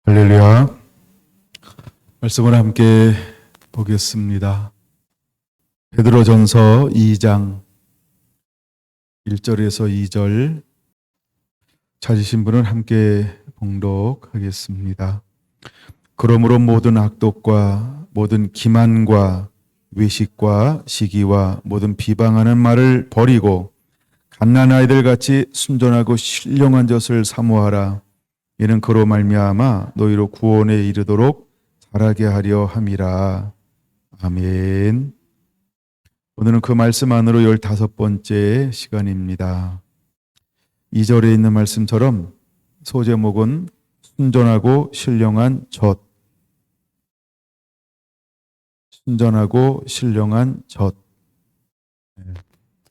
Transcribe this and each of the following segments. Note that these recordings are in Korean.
할렐루야. 말씀을 함께 보겠습니다. 베드로전서 2장 1절에서 2절 찾으신 분은 함께 봉독하겠습니다. 그러므로 모든 악독과 모든 기만과 외식과 시기와 모든 비방하는 말을 버리고 갓난 아이들 같이 순전하고 신령한 젖을 사모하라. 이는 그로 말미암아 너희로 구원에 이르도록 자라게 하려 함이라. 아멘. 오늘은 그 말씀 안으로 15번째 시간입니다. 2절에 있는 말씀처럼 소제목은 순전하고 신령한 젖. 순전하고 신령한 젖.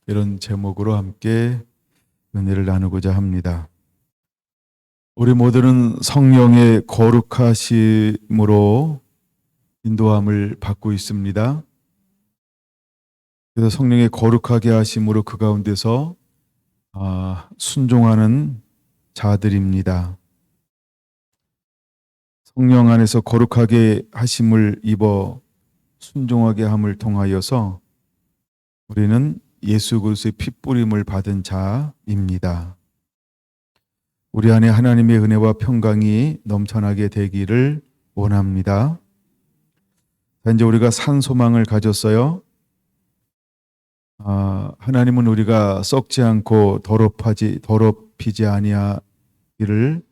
이런 제목으로 함께 은혜를 나누고자 합니다. 우리 모두는 성령의 거룩하심으로 인도함을 받고 있습니다. 그래서 성령의 거룩하게 하심으로 그 가운데서 순종하는 자들입니다. 성령 안에서 거룩하게 하심을 입어 순종하게 함을 통하여서 우리는 예수 그리스도의 핏뿌림을 받은 자입니다. 우리 안에 하나님의 은혜와 평강이 넘쳐나게 되기를 원합니다. 이제 우리가 산 소망을 가졌어요. 하나님은 우리가 썩지 않고 더럽히지 아니하기를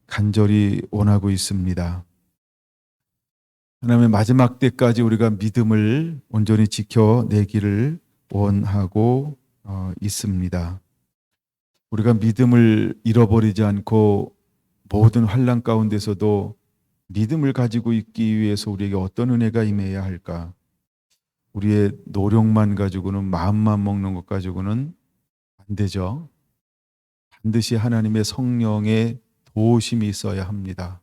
간절히 원하고 있습니다. 하나님의 마지막 때까지 우리가 믿음을 온전히 지켜내기를 원하고 있습니다. 우리가 믿음을 잃어버리지 않고 모든 환난 가운데서도 믿음을 가지고 있기 위해서 우리에게 어떤 은혜가 임해야 할까? 우리의 노력만 가지고는, 마음만 먹는 것 가지고는 안 되죠. 반드시 하나님의 성령의 도우심이 있어야 합니다.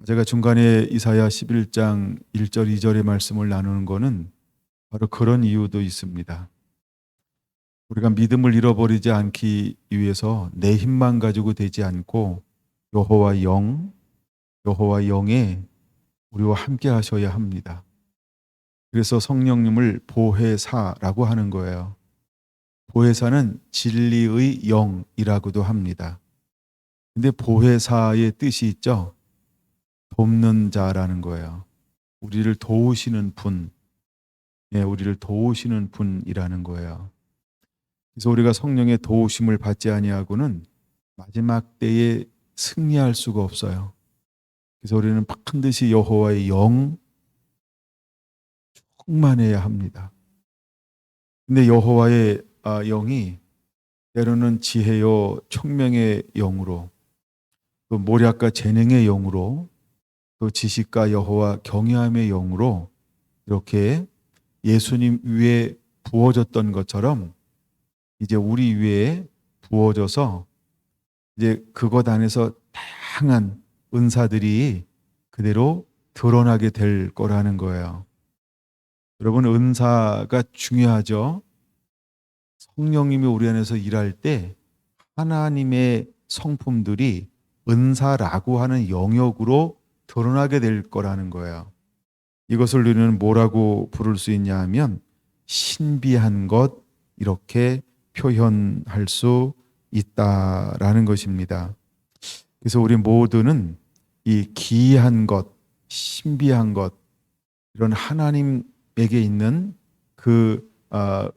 제가 중간에 이사야 11장 1절 2절의 말씀을 나누는 것은 바로 그런 이유도 있습니다. 우리가 믿음을 잃어버리지 않기 위해서 내 힘만 가지고 되지 않고 여호와 영에 우리와 함께 하셔야 합니다. 그래서 성령님을 보혜사라고 하는 거예요. 보혜사는 진리의 영이라고도 합니다. 근데 보혜사의 뜻이 있죠. 돕는 자라는 거예요. 우리를 도우시는 분, 우리를 도우시는 분이라는 거예요. 그래서 우리가 성령의 도우심을 받지 아니하고는 마지막 때에 승리할 수가 없어요. 그래서 우리는 반드시 여호와의 영 충만해야 합니다. 근데 여호와의 영이 때로는 지혜요 총명의 영으로, 또 모략과 재능의 영으로, 또 지식과 여호와 경외함의 영으로 이렇게 예수님 위에 부어졌던 것처럼 이제 우리 위에 부어져서 이제 그것 안에서 다양한 은사들이 그대로 드러나게 될 거라는 거예요. 여러분, 은사가 중요하죠. 성령님이 우리 안에서 일할 때 하나님의 성품들이 은사라고 하는 영역으로 드러나게 될 거라는 거예요. 이것을 우리는 뭐라고 부를 수 있냐 하면 신비한 것, 이렇게 표현할 수 있다라는 것입니다. 그래서 우리 모두는 이 기이한 것, 신비한 것, 이런 하나님에게 있는 그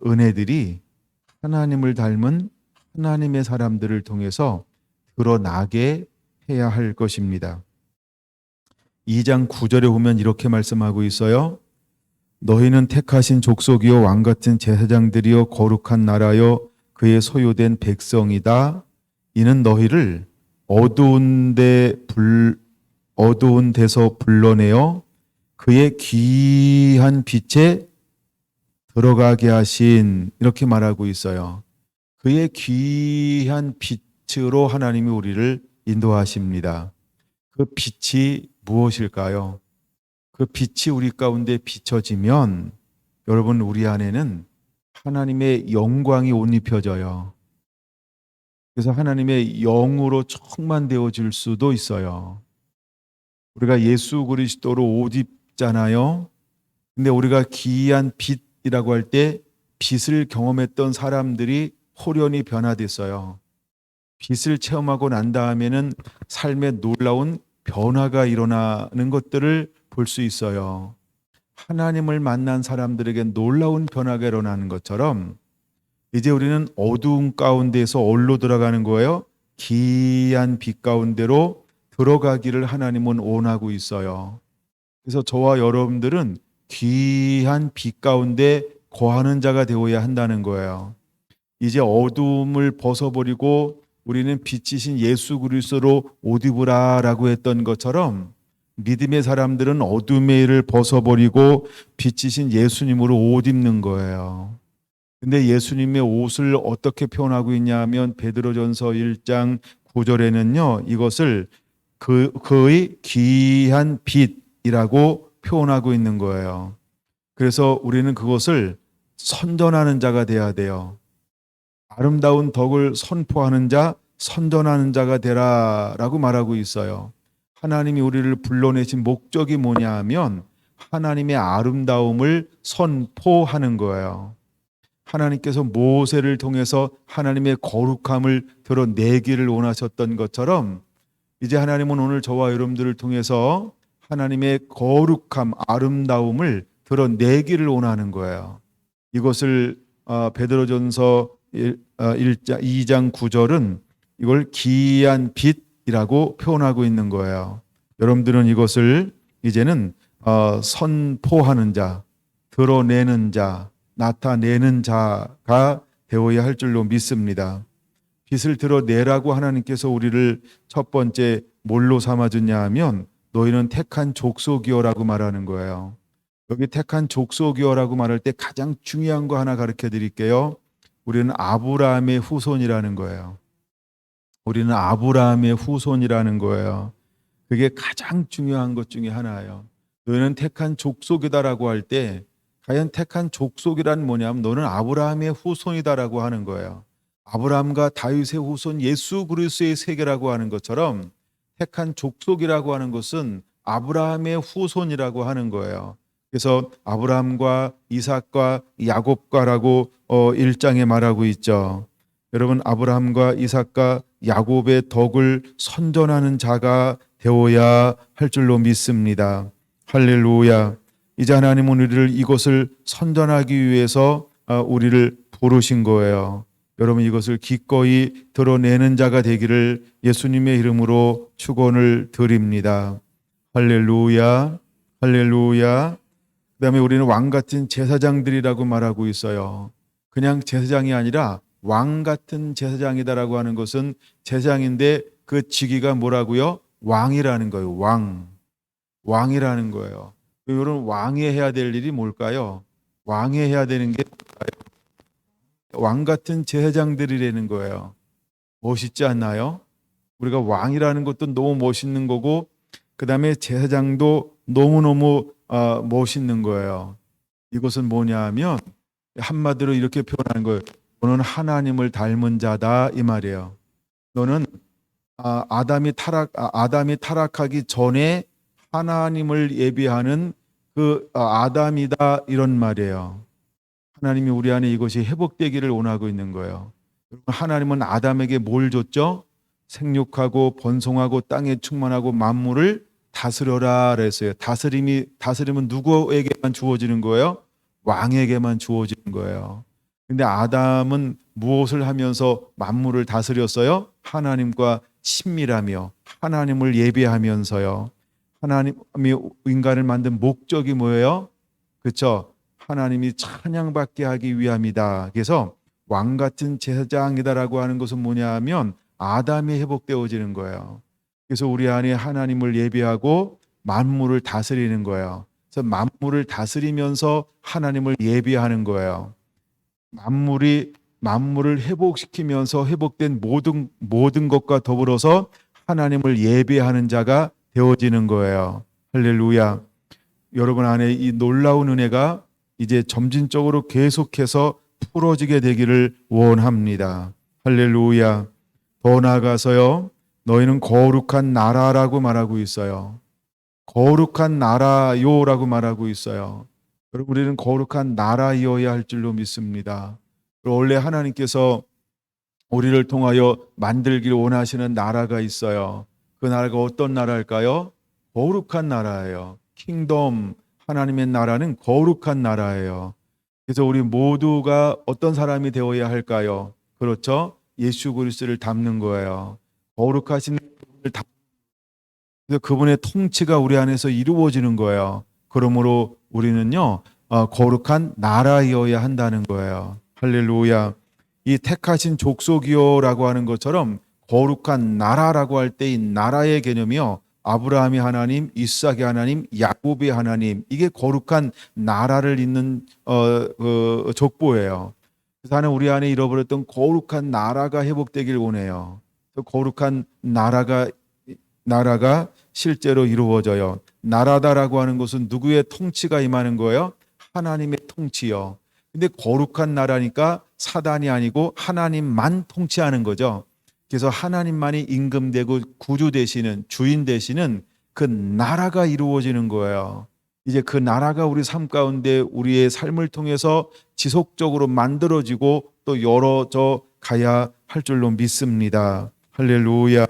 은혜들이 하나님을 닮은 하나님의 사람들을 통해서 드러나게 해야 할 것입니다. 2장 9절에 보면 이렇게 말씀하고 있어요. 너희는 택하신 족속이요 왕같은 제사장들이요 거룩한 나라요 그의 소유된 백성이다. 이는 너희를 어두운 데서 불러내어 그의 귀한 빛에 들어가게 하신, 이렇게 말하고 있어요. 그의 귀한 빛으로 하나님이 우리를 인도하십니다. 그 빛이 무엇일까요? 그 빛이 우리 가운데 비춰지면 여러분, 우리 안에는 하나님의 영광이 옷 입혀져요. 그래서 하나님의 영으로 충만되어질 수도 있어요. 우리가 예수 그리스도로 옷 입잖아요. 근데 우리가 기이한 빛이라고 할 때 빛을 경험했던 사람들이 홀연히 변화됐어요. 빛을 체험하고 난 다음에는 삶에 놀라운 변화가 일어나는 것들을 볼 수 있어요. 하나님을 만난 사람들에게 놀라운 변화가 일어나는 것처럼 이제 우리는 어두운 가운데에서 어디로 들어가는 거예요? 기이한 빛 가운데로 들어가기를 하나님은 원하고 있어요. 그래서 저와 여러분들은 귀한 빛 가운데 거하는 자가 되어야 한다는 거예요. 이제 어둠을 벗어버리고 우리는 빛이신 예수 그리스도로 옷 입으라라고 했던 것처럼 믿음의 사람들은 어둠의 일을 벗어버리고 빛이신 예수님으로 옷 입는 거예요. 근데 예수님의 옷을 어떻게 표현하고 있냐 하면 베드로전서 1장 9절에는요. 이것을 그의 귀한 빛이라고 표현하고 있는 거예요. 그래서 우리는 그것을 선전하는 자가 돼야 돼요. 아름다운 덕을 선포하는 자, 선전하는 자가 되라라고 말하고 있어요. 하나님이 우리를 불러내신 목적이 뭐냐 하면 하나님의 아름다움을 선포하는 거예요. 하나님께서 모세를 통해서 하나님의 거룩함을 드러내기를 원하셨던 것처럼 이제 하나님은 오늘 저와 여러분들을 통해서 하나님의 거룩함, 아름다움을 드러내기를 원하는 거예요. 이것을 베드로전서 2장 9절은 이걸 기이한 빛이라고 표현하고 있는 거예요. 여러분들은 이것을 이제는 선포하는 자, 드러내는 자, 나타내는 자가 되어야 할 줄로 믿습니다. 빛을 드러내라고 하나님께서 우리를 첫 번째 뭘로 삼아주냐 하면 너희는 택한 족속이여라고 말하는 거예요. 여기 택한 족속이여라고 말할 때 가장 중요한 거 하나 가르쳐 드릴게요. 우리는 아브라함의 후손이라는 거예요. 우리는 아브라함의 후손이라는 거예요. 그게 가장 중요한 것 중에 하나예요. 너희는 택한 족속이다라고 할 때 과연 택한 족속이란 뭐냐면 너는 아브라함의 후손이다라고 하는 거예요. 아브라함과 다윗의 후손 예수 그리스도의 세계라고 하는 것처럼 택한 족속이라고 하는 것은 아브라함의 후손이라고 하는 거예요. 그래서 아브라함과 이삭과 야곱과라고 1장에 말하고 있죠. 여러분 아브라함과 이삭과 야곱의 덕을 선전하는 자가 되어야 할 줄로 믿습니다. 할렐루야. 이제 하나님은 우리를 이것을 선전하기 위해서 우리를 부르신 거예요. 여러분 이것을 기꺼이 드러내는 자가 되기를 예수님의 이름으로 축원을 드립니다. 할렐루야. 할렐루야. 그다음에 우리는 왕 같은 제사장들이라고 말하고 있어요. 그냥 제사장이 아니라 왕 같은 제사장이다라고 하는 것은 제사장인데 그 직위가 뭐라고요? 왕이라는 거예요. 왕이라는 거예요. 여러분 왕이 해야 될 일이 뭘까요? 왕이 해야 되는 게 왕 같은 제사장들이라는 거예요. 멋있지 않나요? 우리가 왕이라는 것도 너무 멋있는 거고 그 다음에 제사장도 너무너무 멋있는 거예요. 이것은 뭐냐 하면 한마디로 이렇게 표현하는 거예요. 너는 하나님을 닮은 자다 이 말이에요. 너는 아담이 타락하기 전에 하나님을 예비하는 그 아담이다 이런 말이에요. 하나님이 우리 안에 이것이 회복되기를 원하고 있는 거예요. 하나님은 아담에게 뭘 줬죠? 생육하고 번성하고 땅에 충만하고 만물을 다스려라 그랬어요. 다스림은 누구에게만 주어지는 거예요? 왕에게만 주어지는 거예요. 근데 아담은 무엇을 하면서 만물을 다스렸어요? 하나님과 친밀하며 하나님을 예배하면서요. 하나님이 인간을 만든 목적이 뭐예요? 그렇죠? 하나님이 찬양받게 하기 위함이다. 그래서 왕 같은 제사장이다라고 하는 것은 뭐냐 하면 아담이 회복되어지는 거예요. 그래서 우리 안에 하나님을 예배하고 만물을 다스리는 거예요. 그래서 만물을 다스리면서 하나님을 예배하는 거예요. 만물을 회복시키면서 회복된 모든 것과 더불어서 하나님을 예배하는 자가 되어지는 거예요. 할렐루야. 여러분 안에 이 놀라운 은혜가 이제 점진적으로 계속해서 풀어지게 되기를 원합니다. 할렐루야. 더 나아가서요. 너희는 거룩한 나라라고 말하고 있어요. 거룩한 나라요라고 말하고 있어요. 여러분, 우리는 거룩한 나라여야 할 줄로 믿습니다. 원래 하나님께서 우리를 통하여 만들기를 원하시는 나라가 있어요. 그 나라가 어떤 나라일까요? 거룩한 나라예요. 킹덤, 하나님의 나라는 거룩한 나라예요. 그래서 우리 모두가 어떤 사람이 되어야 할까요? 그렇죠? 예수 그리스도를 닮는 거예요. 거룩하신 분을 그래서 그분의 통치가 우리 안에서 이루어지는 거예요. 그러므로 우리는요, 거룩한 나라여야 한다는 거예요. 할렐루야. 이 택하신 족속이요라고 하는 것처럼 거룩한 나라라고 할 때 이 나라의 개념이요, 아브라함의 하나님, 이삭의 하나님, 야곱의 하나님, 이게 거룩한 나라를 잇는 족보예요. 그래서 하나님 우리 안에 잃어버렸던 거룩한 나라가 회복되길 원해요. 거룩한 나라가 실제로 이루어져요. 나라다라고 하는 것은 누구의 통치가 임하는 거예요? 하나님의 통치요. 근데 거룩한 나라니까 사단이 아니고 하나님만 통치하는 거죠. 그래서 하나님만이 임금되고 구주 되시는, 주인 되시는 그 나라가 이루어지는 거예요. 이제 그 나라가 우리 삶 가운데 우리의 삶을 통해서 지속적으로 만들어지고 또 열어져 가야 할 줄로 믿습니다. 할렐루야.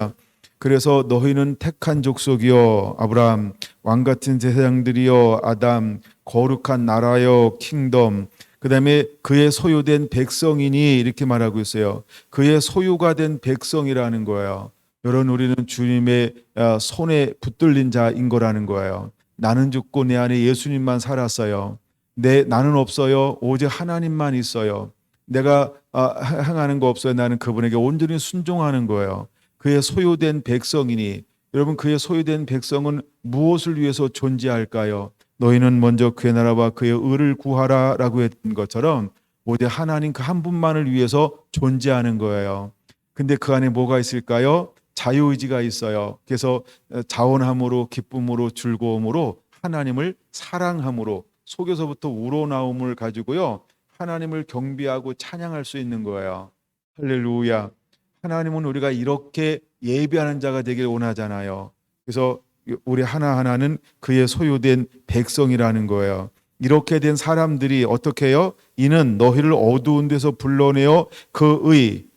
그래서 너희는 택한 족속이요 아브라함, 왕 같은 제사장들이요 아담, 거룩한 나라요 킹덤, 그다음에 그의 소유된 백성이니, 이렇게 말하고 있어요. 그의 소유가 된 백성이라는 거예요. 여러분, 우리는 주님의 손에 붙들린 자인 거라는 거예요. 나는 죽고 내 안에 예수님만 살았어요. 나는 없어요. 오직 하나님만 있어요. 내가 행하는 거 없어요. 나는 그분에게 온전히 순종하는 거예요. 그의 소유된 백성이니, 여러분, 그의 소유된 백성은 무엇을 위해서 존재할까요? 너희는 먼저 그의 나라와 그의 의를 구하라라고 했던 것처럼 오직 하나님 그 한 분만을 위해서 존재하는 거예요. 근데 그 안에 뭐가 있을까요? 자유의지가 있어요. 그래서 자원함으로, 기쁨으로, 즐거움으로, 하나님을 사랑함으로, 속에서부터 우러나옴을 가지고요, 하나님을 경배하고 찬양할 수 있는 거예요. 할렐루야. 하나님은 우리가 이렇게 예배하는 자가 되길 원하잖아요. 그래서 우리 하나하나는 그의 소유된 백성이라는 거예요. 이렇게 된 사람들이 어떻게 해요? 이는 너희를 어두운 데서 불러내어 그의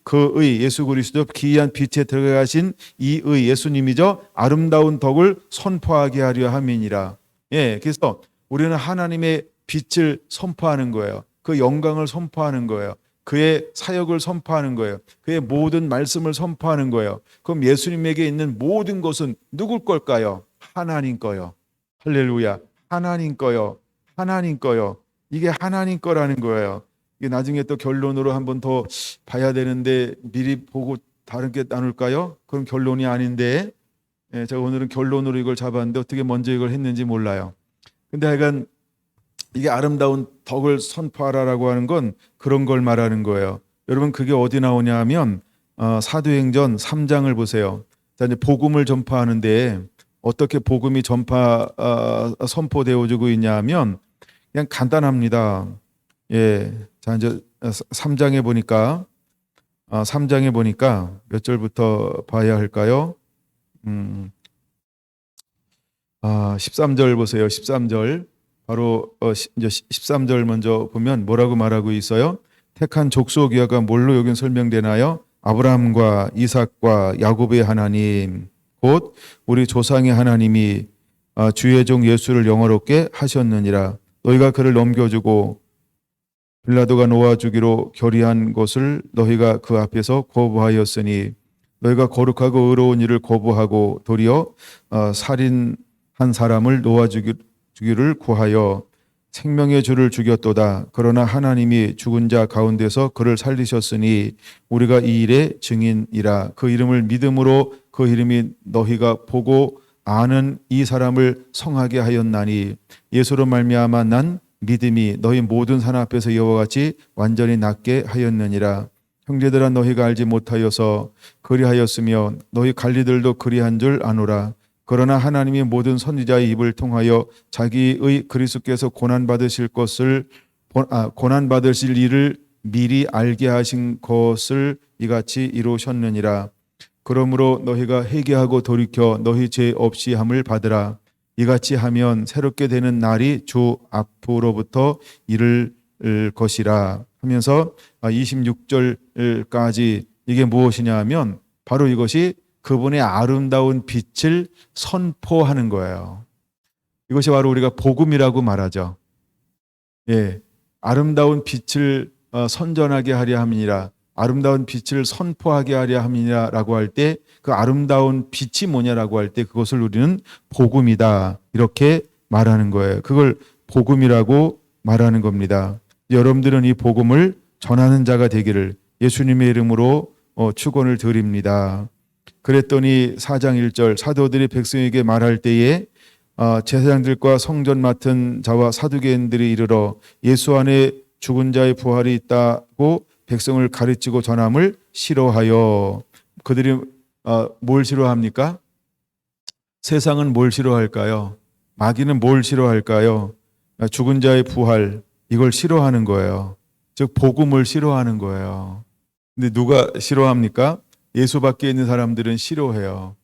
예수 그리스도 기이한 빛에 들어가신 이의 예수님이죠. 아름다운 덕을 선포하게 하려 함이니라. 예, 그래서 우리는 하나님의 빛을 선포하는 거예요. 그 영광을 선포하는 거예요. 그의 사역을 선포하는 거예요. 그의 모든 말씀을 선포하는 거예요. 그럼 예수님에게 있는 모든 것은 누굴 걸까요? 하나님 거요. 할렐루야. 하나님 거요. 하나님 거요. 이게 하나님 거라는 거예요. 이게 나중에 또 결론으로 한번 더 봐야 되는데 미리 보고 다른 게 나눌까요? 그럼 결론이 아닌데, 제가 오늘은 결론으로 이걸 잡았는데 어떻게 먼저 이걸 했는지 몰라요. 근데 하여간 이게 아름다운 덕을 선포하라라고 하는 건 그런 걸 말하는 거예요. 여러분, 그게 어디 나오냐 하면 사도행전 3장을 보세요. 자, 이제 복음을 전파하는데 어떻게 복음이 선포되어지고 있냐 하면 그냥 간단합니다. 예. 자, 이제 3장에 보니까 몇 절부터 봐야 할까요? 13절 보세요. 13절. 바로 이제 13절 먼저 보면 뭐라고 말하고 있어요? 택한 족속이야가 뭘로 여긴 설명되나요? 아브라함과 이삭과 야곱의 하나님, 곧 우리 조상의 하나님이 주의 종 예수를 영화롭게 하셨느니라. 너희가 그를 넘겨주고 빌라도가 놓아주기로 결의한 것을 너희가 그 앞에서 거부하였으니, 너희가 거룩하고 의로운 일을 거부하고 도리어 살인한 사람을 놓아주기를 구하여 생명의 주를 죽였도다. 그러나 하나님이 죽은 자 가운데서 그를 살리셨으니 우리가 이 일의 증인이라. 그 이름을 믿음으로 그 이름이 너희가 보고 아는 이 사람을 성하게 하였나니, 예수로 말미암아 난 믿음이 너희 모든 사람 앞에서 이와 같이 완전히 낫게 하였느니라. 형제들아, 너희가 알지 못하여서 그리하였으며 너희 관리들도 그리한 줄 아노라. 그러나 하나님이 모든 선지자의 입을 통하여 자기의 그리스도께서 고난 받으실 일을 미리 알게 하신 것을 이같이 이루셨느니라. 그러므로 너희가 회개하고 돌이켜 너희 죄 없이 함을 받으라. 이같이 하면 새롭게 되는 날이 주 앞으로부터 이를 것이라 하면서 26절까지 이게 무엇이냐 하면 바로 이것이 그분의 아름다운 빛을 선포하는 거예요. 이것이 바로 우리가 복음이라고 말하죠. 예, 아름다운 빛을 선전하게 하려 함이니라, 아름다운 빛을 선포하게 하려 함이니라라고 할 때 그 아름다운 빛이 뭐냐라고 할 때 그것을 우리는 복음이다 이렇게 말하는 거예요. 그걸 복음이라고 말하는 겁니다. 여러분들은 이 복음을 전하는 자가 되기를 예수님의 이름으로 축원을 드립니다. 그랬더니 4장 1절 사도들이 백성에게 말할 때에 제사장들과 성전 맡은 자와 사두개인들이 이르러 예수 안에 죽은 자의 부활이 있다고 백성을 가르치고 전함을 싫어하여. 그들이 뭘 싫어합니까? 세상은 뭘 싫어할까요? 마귀는 뭘 싫어할까요? 죽은 자의 부활, 이걸 싫어하는 거예요. 즉 복음을 싫어하는 거예요. 근데 누가 싫어합니까? 예수 밖에 있는 사람들은 싫어해요.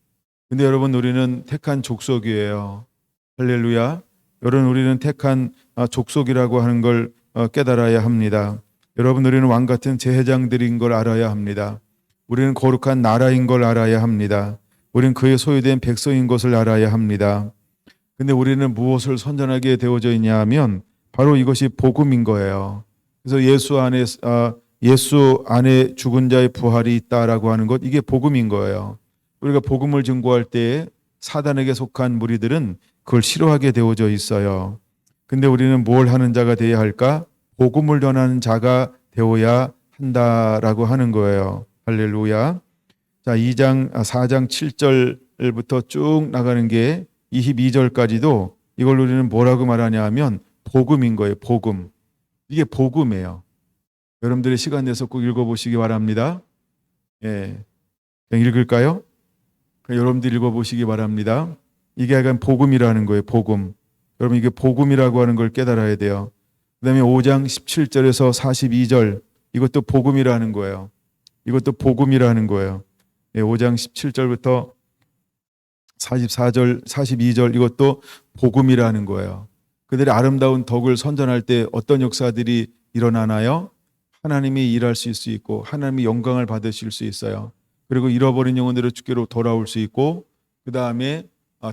근데 여러분, 우리는 택한 족속이에요. 할렐루야. 여러분, 우리는 택한 족속이라고 하는 걸 깨달아야 합니다. 여러분, 우리는 왕 같은 제사장들인 걸 알아야 합니다. 우리는 거룩한 나라인 걸 알아야 합니다. 우리는 그의 소유된 백성인 것을 알아야 합니다. 근데 우리는 무엇을 선전하게 되어져 있냐 하면 바로 이것이 복음인 거예요. 그래서 예수 안에 죽은 자의 부활이 있다라고 하는 것, 이게 복음인 거예요. 우리가 복음을 증거할 때 사단에게 속한 무리들은 그걸 싫어하게 되어져 있어요. 근데 우리는 뭘 하는 자가 되어야 할까? 복음을 전하는 자가 되어야 한다라고 하는 거예요. 할렐루야. 자, 4장 7절부터 쭉 나가는 게 22절까지도 이걸 우리는 뭐라고 말하냐 하면 복음인 거예요. 복음. 이게 복음이에요. 여러분들이 시간 내서 꼭 읽어보시기 바랍니다. 예, 그냥 읽을까요? 여러분들 읽어보시기 바랍니다. 이게 약간 복음이라는 거예요. 복음. 여러분, 이게 복음이라고 하는 걸 깨달아야 돼요. 그 다음에 5장 17절에서 42절, 이것도 복음이라는 거예요. 이것도 복음이라는 거예요. 5장 17절부터 44절, 42절, 이것도 복음이라는 거예요. 그들의 아름다운 덕을 선전할 때 어떤 역사들이 일어나나요? 하나님이 일할 수 있고 하나님이 영광을 받으실 수 있어요. 그리고 잃어버린 영혼들을 주께로 돌아올 수 있고, 그 다음에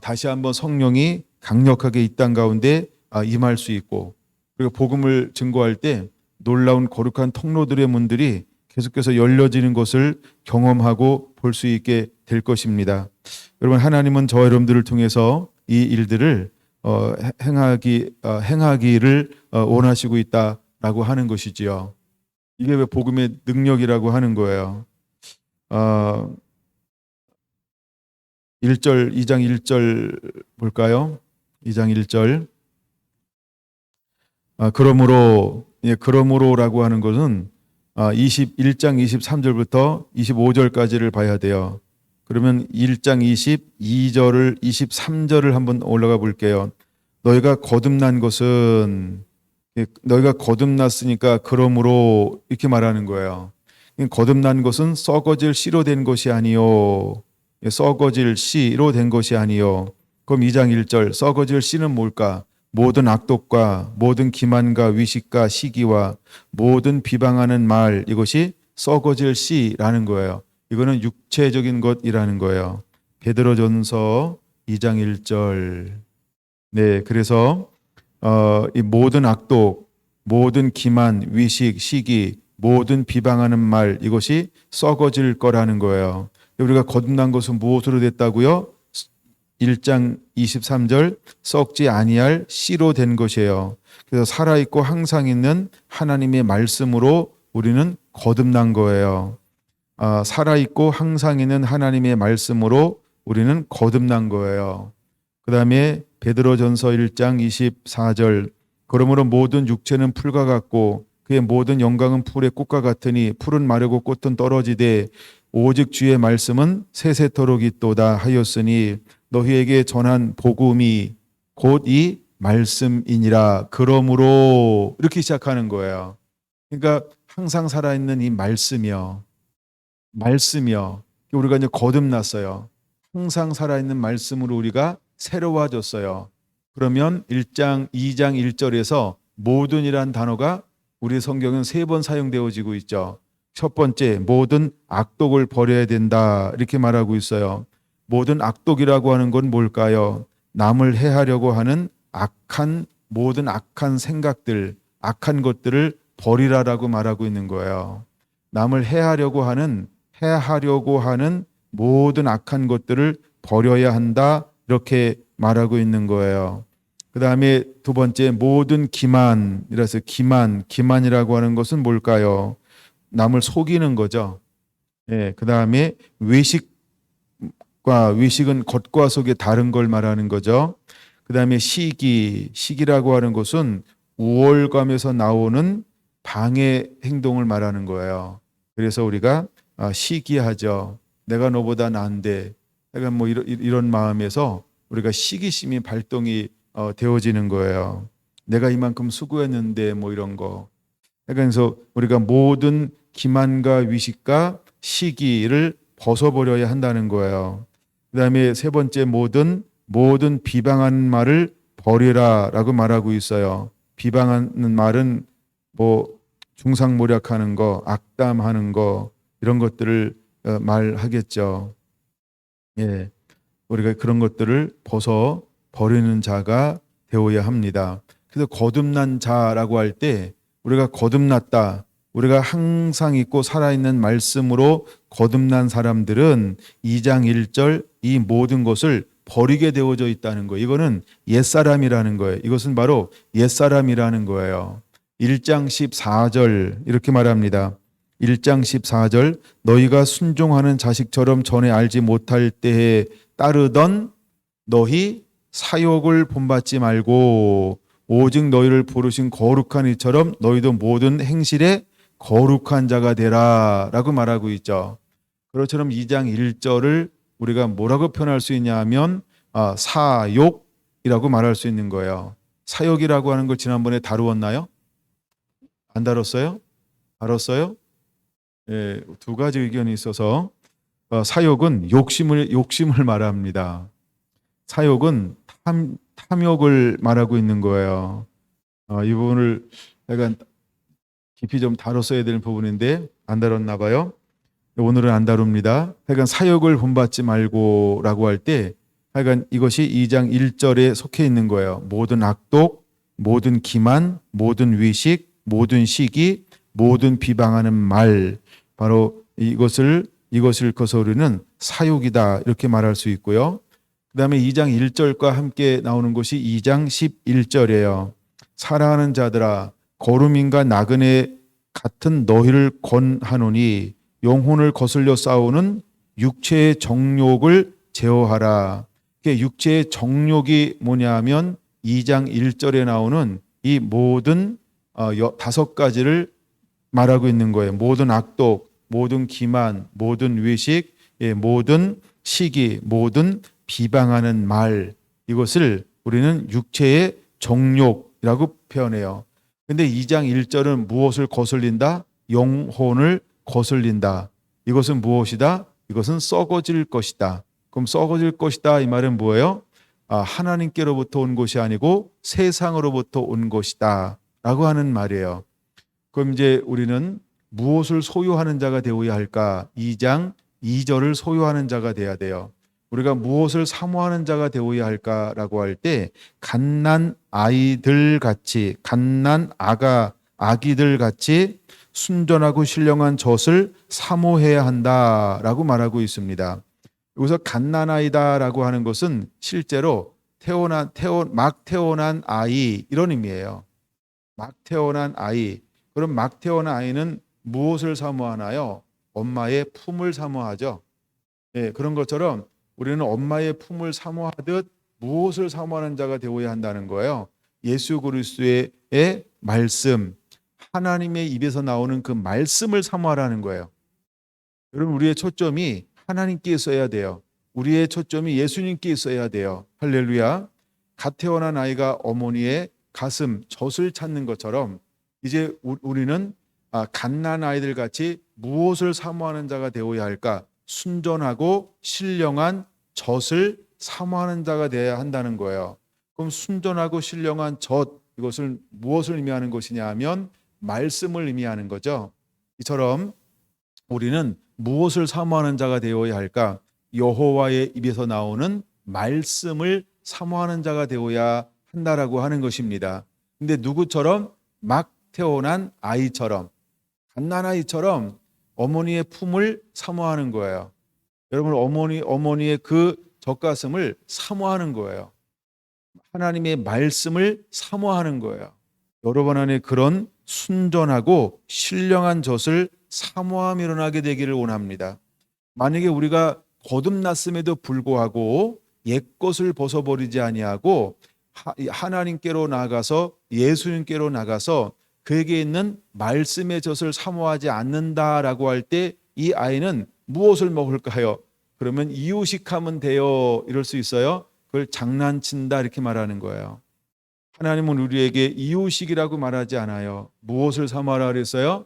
다시 한번 성령이 강력하게 이 땅 가운데 임할 수 있고, 그리고 복음을 증거할 때 놀라운 거룩한 통로들의 문들이 계속해서 열려지는 것을 경험하고 볼 수 있게 될 것입니다. 여러분, 하나님은 저 여러분들을 통해서 이 일들을 행하기를 원하시고 있다라고 하는 것이지요. 이게 왜 복음의 능력이라고 하는 거예요. 2장 1절 볼까요? 2장 1절. 그러므로라고 하는 것은 1장 23절부터 25절까지를 봐야 돼요. 그러면 1장 22절을 23절을 한번 올라가 볼게요. 너희가 거듭났으니까 그러므로 이렇게 말하는 거예요. 거듭난 것은 썩어질 씨로 된 것이 아니요. 썩어질 씨로 된 것이 아니요. 그럼 2장 1절 썩어질 씨는 뭘까? 모든 악독과 모든 기만과 위식과 시기와 모든 비방하는 말, 이것이 썩어질 씨라는 거예요. 이거는 육체적인 것이라는 거예요. 베드로전서 2장 1절. 네, 그래서 이 모든 악독, 모든 기만, 위식, 시기, 모든 비방하는 말, 이것이 썩어질 거라는 거예요. 우리가 거듭난 것은 무엇으로 됐다고요? 1장 23절 썩지 아니할 씨로 된 것이에요. 그래서 살아있고 항상 있는 하나님의 말씀으로 우리는 거듭난 거예요. 살아있고 항상 있는 하나님의 말씀으로 우리는 거듭난 거예요. 그 다음에 베드로전서 1장 24절 그러므로 모든 육체는 풀과 같고 그의 모든 영광은 풀의 꽃과 같으니 풀은 마르고 꽃은 떨어지되 오직 주의 말씀은 세세토록 있도다 하였으니 너희에게 전한 복음이 곧 이 말씀이니라. 그러므로 이렇게 시작하는 거예요. 그러니까 항상 살아있는 이 말씀이요. 우리가 이제 거듭났어요. 항상 살아있는 말씀으로 우리가 새로워졌어요. 그러면 1장, 2장 1절에서 모든이란 단어가 우리 성경은 3번 사용되어지고 있죠. 첫 번째, 모든 악독을 버려야 된다 이렇게 말하고 있어요. 모든 악독이라고 하는 건 뭘까요? 남을 해하려고 하는 모든 악한 생각들, 악한 것들을 버리라라고 말하고 있는 거예요. 남을 해하려고 하는 모든 악한 것들을 버려야 한다 이렇게 말하고 있는 거예요. 그 다음에 두 번째, 모든 기만이라서 기만이라고 하는 것은 뭘까요? 남을 속이는 거죠. 예, 그 다음에 외식은 겉과 속에 다른 걸 말하는 거죠. 그 다음에 시기라고 하는 것은 우월감에서 나오는 방해 행동을 말하는 거예요. 그래서 우리가 시기하죠. 내가 너보다 나은데, 약간 뭐 이런 마음에서 우리가 시기심이 발동이 되어지는 거예요. 내가 이만큼 수고했는데 뭐 이런 거. 그래서 우리가 모든 기만과 위식과 시기를 벗어버려야 한다는 거예요. 그 다음에 세 번째, 모든 비방하는 말을 버리라라고 말하고 있어요. 비방하는 말은 뭐 중상모략하는 거, 악담하는 거 이런 것들을 말하겠죠. 예, 우리가 그런 것들을 벗어 버리는 자가 되어야 합니다. 그래서 거듭난 자라고 할 때 우리가 거듭났다. 우리가 항상 있고 살아있는 말씀으로 거듭난 사람들은 2장 1절 이 모든 것을 버리게 되어져 있다는 거예요. 이거는 옛사람이라는 거예요. 이것은 바로 옛사람이라는 거예요. 1장 14절 이렇게 말합니다. 1장 14절 너희가 순종하는 자식처럼 전에 알지 못할 때에 따르던 너희 사욕을 본받지 말고 오직 너희를 부르신 거룩한 이처럼 너희도 모든 행실에 거룩한 자가 되라 라고 말하고 있죠. 그것처럼 2장 1절을 우리가 뭐라고 표현할 수 있냐 하면 사욕이라고 말할 수 있는 거예요. 사욕이라고 하는 걸 지난번에 다루었나요? 안 다뤘어요? 다뤘어요? 예, 두 가지 의견이 있어서 사욕은 욕심을 말합니다. 사욕은 탐욕을 말하고 있는 거예요. 이 부분을 약간 깊이 좀 다뤘어야 되는 부분인데 안 다뤘나 봐요. 오늘은 안 다룹니다. 하여간 사욕을 본받지 말고라고 할 때 하여간 이것이 2장 1절에 속해 있는 거예요. 모든 악독, 모든 기만, 모든 위식, 모든 시기, 모든 비방하는 말, 바로 이것을 거서 우리는 사욕이다 이렇게 말할 수 있고요. 그 다음에 2장 1절과 함께 나오는 것이 2장 11절이에요. 사랑하는 자들아 거루민과 나그네 같은 너희를 권하노니 영혼을 거슬려 싸우는 육체의 정욕을 제어하라. 육체의 정욕이 뭐냐 하면 2장 1절에 나오는 이 모든 5가지를 말하고 있는 거예요. 모든 악독, 모든 기만, 모든 외식, 모든 시기, 모든 비방하는 말, 이것을 우리는 육체의 정욕이라고 표현해요. 근데 2장 1절은 무엇을 거슬린다? 영혼을 거슬린다. 이것은 무엇이다? 이것은 썩어질 것이다. 그럼 썩어질 것이다 이 말은 뭐예요? 하나님께로부터 온 것이 아니고 세상으로부터 온 것이다 라고 하는 말이에요. 그럼 이제 우리는 무엇을 소유하는 자가 되어야 할까? 2장 2절을 소유하는 자가 되어야 돼요. 우리가 무엇을 사모하는 자가 되어야 할까라고 할 때 갓난 아기들 같이 순전하고 신령한 젖을 사모해야 한다라고 말하고 있습니다. 여기서 갓난아이다라고 하는 것은 실제로 막 태어난 아이 이런 의미예요. 막 태어난 아이. 그럼 막 태어난 아이는 무엇을 사모하나요? 엄마의 품을 사모하죠. 예, 그런 것처럼 우리는 엄마의 품을 사모하듯 무엇을 사모하는 자가 되어야 한다는 거예요. 예수 그리스도의 말씀, 하나님의 입에서 나오는 그 말씀을 사모하라는 거예요. 여러분, 우리의 초점이 하나님께 있어야 돼요. 우리의 초점이 예수님께 있어야 돼요. 할렐루야. 갓 태어난 아이가 어머니의 가슴, 젖을 찾는 것처럼 이제 우리는 갓난 아이들 같이 무엇을 사모하는 자가 되어야 할까? 순전하고 신령한 젖을 사모하는 자가 되어야 한다는 거예요. 그럼 순전하고 신령한 젖, 이것을 무엇을 의미하는 것이냐 하면 말씀을 의미하는 거죠. 이처럼 우리는 무엇을 사모하는 자가 되어야 할까? 여호와의 입에서 나오는 말씀을 사모하는 자가 되어야 한다라고 하는 것입니다. 근데 누구처럼? 막 태어난 아이처럼, 갓난아이처럼 어머니의 품을 사모하는 거예요. 여러분, 어머니의 그 젖가슴을 사모하는 거예요. 하나님의 말씀을 사모하는 거예요. 여러분 안에 그런 순전하고 신령한 젖을 사모함이 일어나게 되기를 원합니다. 만약에 우리가 거듭났음에도 불구하고 옛것을 벗어버리지 아니하고 하나님께로 나가서 예수님께로 나가서 그에게 있는 말씀의 젖을 사모하지 않는다라고 할 때 이 아이는 무엇을 먹을까요? 그러면 이유식하면 돼요, 이럴 수 있어요? 그걸 장난친다 이렇게 말하는 거예요. 하나님은 우리에게 이유식이라고 말하지 않아요. 무엇을 사모하라 그랬어요?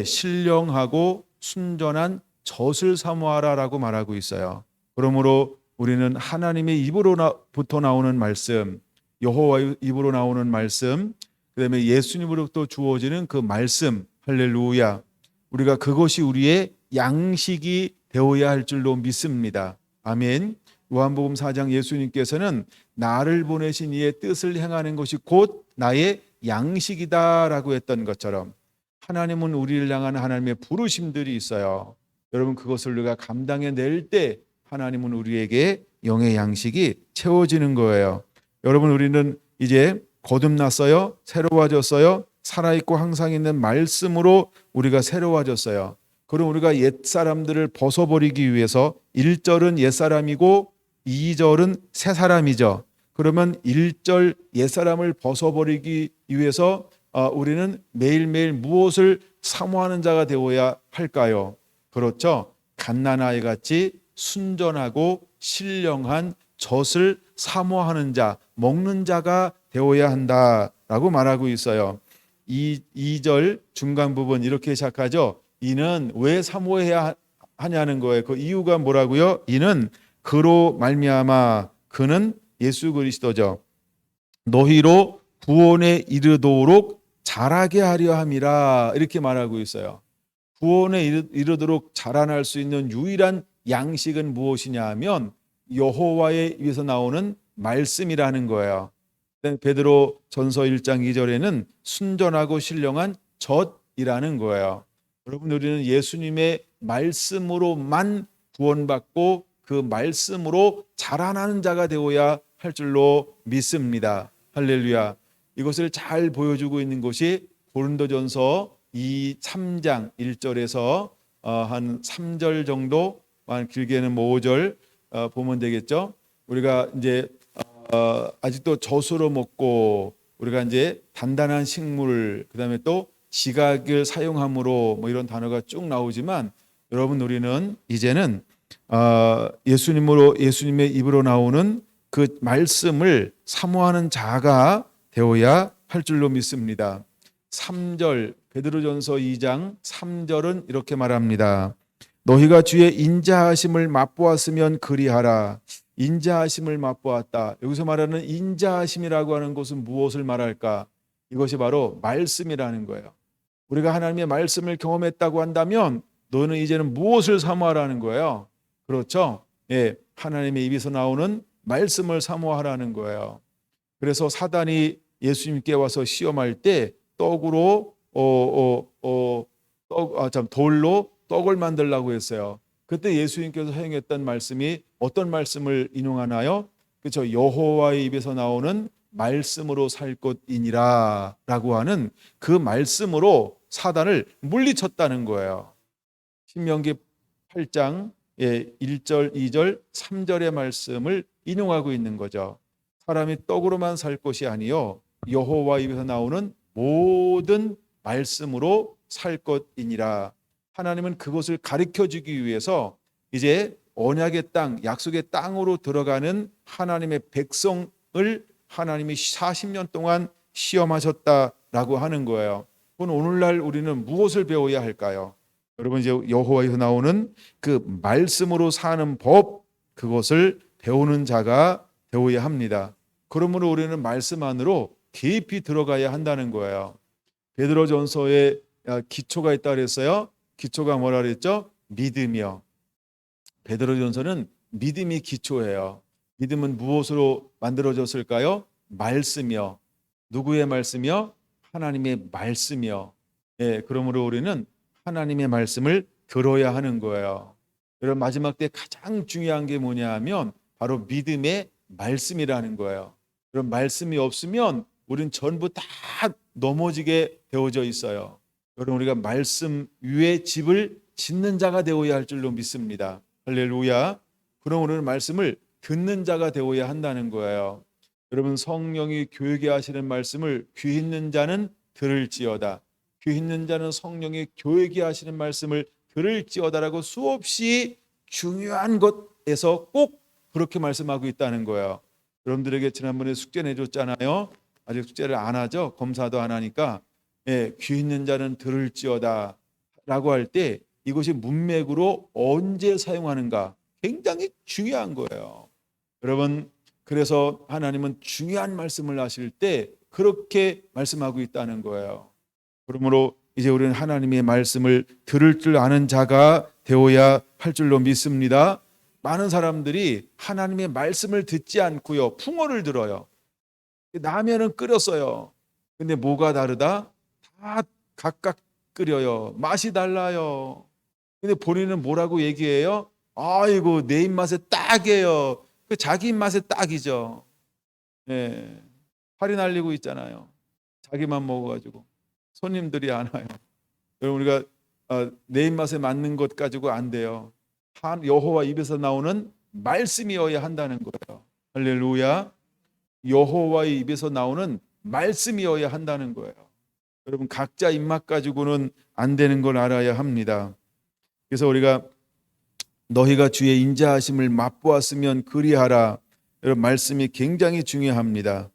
신령하고 순전한 젖을 사모하라라고 말하고 있어요. 그러므로 우리는 하나님의 입으로부터 나오는 말씀, 여호와의 입으로 나오는 말씀, 그다음에 예수님으로부터 주어지는 그 말씀, 할렐루야, 우리가 그것이 우리의 양식이 되어야 할 줄로 믿습니다. 아멘. 요한복음 4장 예수님께서는 나를 보내신 이의 뜻을 행하는 것이 곧 나의 양식이다라고 했던 것처럼 하나님은 우리를 향한 하나님의 부르심들이 있어요. 여러분, 그것을 우리가 감당해낼 때 하나님은 우리에게 영의 양식이 채워지는 거예요. 여러분, 우리는 이제 거듭났어요. 새로워졌어요. 살아있고 항상 있는 말씀으로 우리가 새로워졌어요. 그럼 우리가 옛사람들을 벗어버리기 위해서 1절은 옛사람이고 2절은 새사람이죠. 그러면 1절 옛사람을 벗어버리기 위해서 우리는 매일매일 무엇을 사모하는 자가 되어야 할까요? 그렇죠. 갓난아이 같이 순전하고 신령한 젖을 사모하는 자, 먹는 자가 되어야 한다라고 말하고 있어요. 2절 중간 부분 이렇게 시작하죠. 이는 왜 사모해야 하냐는 거예요. 그 이유가 뭐라고요? 이는 그로 말미암아, 그는 예수 그리스도죠. 너희로 구원에 이르도록 자라게 하려 함이라, 이렇게 말하고 있어요. 구원에 이르도록 자라날 수 있는 유일한 양식은 무엇이냐 하면 여호와의 입에서 나오는 말씀이라는 거예요. 베드로 전서 1장 2절에는 순전하고 신령한 젖이라는 거예요. 여러분, 우리는 예수님의 말씀으로만 구원받고 그 말씀으로 자라나는 자가 되어야 할 줄로 믿습니다. 할렐루야. 이것을 잘 보여주고 있는 것이 고린도전서 3장 1절에서 한 3절 정도만, 길게는 5절 보면 되겠죠. 우리가 이제 아직도 젖으로 먹고 우리가 이제 단단한 식물, 그다음에 또 지각을 사용함으로 뭐 이런 단어가 쭉 나오지만, 여러분, 우리는 이제는 예수님의 입으로 나오는 그 말씀을 사모하는 자가 되어야 할 줄로 믿습니다. 3절 베드로전서 2장 3절은 이렇게 말합니다. 너희가 주의 인자하심을 맛보았으면 그리하라. 인자하심을 맛보았다. 여기서 말하는 인자하심이라고 하는 것은 무엇을 말할까? 이것이 바로 말씀이라는 거예요. 우리가 하나님의 말씀을 경험했다고 한다면 너는 이제는 무엇을 사모하라는 거예요? 그렇죠? 하나님의 입에서 나오는 말씀을 사모하라는 거예요. 그래서 사단이 예수님께 와서 시험할 때 떡으로 돌로 떡을 만들라고 했어요. 그때 예수님께서 사용했던 말씀이 어떤 말씀을 인용하나요? 그렇죠. 여호와의 입에서 나오는 말씀으로 살 것이니라 라고 하는 그 말씀으로 사단을 물리쳤다는 거예요. 신명기 8장 1절, 2절, 3절의 말씀을 인용하고 있는 거죠. 사람이 떡으로만 살 것이 아니요 여호와 입에서 나오는 모든 말씀으로 살 것이니라. 하나님은 그것을 가르쳐주기 위해서 이제 언약의 땅, 약속의 땅으로 들어가는 하나님의 백성을 하나님이 40년 동안 시험하셨다라고 하는 거예요. 그럼 오늘날 우리는 무엇을 배워야 할까요? 여러분, 이제 여호와에서 나오는 그 말씀으로 사는 법, 그것을 배우는 자가 되어야 합니다. 그러므로 우리는 말씀 안으로 깊이 들어가야 한다는 거예요. 베드로전서에 기초가 있다 그랬어요. 기초가 뭐라 그랬죠? 믿음이요. 베드로전서는 믿음이 기초예요. 믿음은 무엇으로 만들어졌을까요? 말씀이요. 누구의 말씀이요? 하나님의 말씀이요. 예, 그러므로 우리는 하나님의 말씀을 들어야 하는 거예요. 여러분, 마지막 때 가장 중요한 게 뭐냐 하면 바로 믿음의 말씀이라는 거예요. 그런 말씀이 없으면 우리는 전부 다 넘어지게 되어져 있어요. 여러분, 우리가 말씀 위에 집을 짓는 자가 되어야 할 줄로 믿습니다. 할렐루야. 그럼 우리는 말씀을 듣는 자가 되어야 한다는 거예요. 여러분, 성령이 교육에 하시는 말씀을 귀 있는 자는 들을지어다. 귀 있는 자는 성령이 교육에 하시는 말씀을 들을지어다라고 수없이 중요한 것에서 꼭 그렇게 말씀하고 있다는 거예요. 여러분들에게 지난번에 숙제 내줬잖아요. 아직 숙제를 안 하죠. 검사도 안 하니까. 예, 귀 있는 자는 들을지어다 라고 할 때 이것이 문맥으로 언제 사용하는가 굉장히 중요한 거예요. 여러분, 그래서 하나님은 중요한 말씀을 하실 때 그렇게 말씀하고 있다는 거예요. 그러므로 이제 우리는 하나님의 말씀을 들을 줄 아는 자가 되어야 할 줄로 믿습니다. 많은 사람들이 하나님의 말씀을 듣지 않고요, 풍어를 들어요. 라면은 끓였어요. 근데 뭐가 다르다? 다 각각 끓여요. 맛이 달라요. 근데 본인은 뭐라고 얘기해요? 아이고, 내 입맛에 딱이에요. 그 자기 입맛에 딱이죠. 예, 팔이 날리고 있잖아요. 자기만 먹어가지고 손님들이 안 와요. 여러분, 우리가 내 입맛에 맞는 것 가지고 안 돼요. 여호와 입에서 나오는 말씀이어야 한다는 거예요. 할렐루야. 여호와의 입에서 나오는 말씀이어야 한다는 거예요. 여러분, 각자 입맛 가지고는 안 되는 걸 알아야 합니다. 그래서 우리가 너희가 주의 인자하심을 맛보았으면 그리하라. 여러분, 말씀이 굉장히 중요합니다.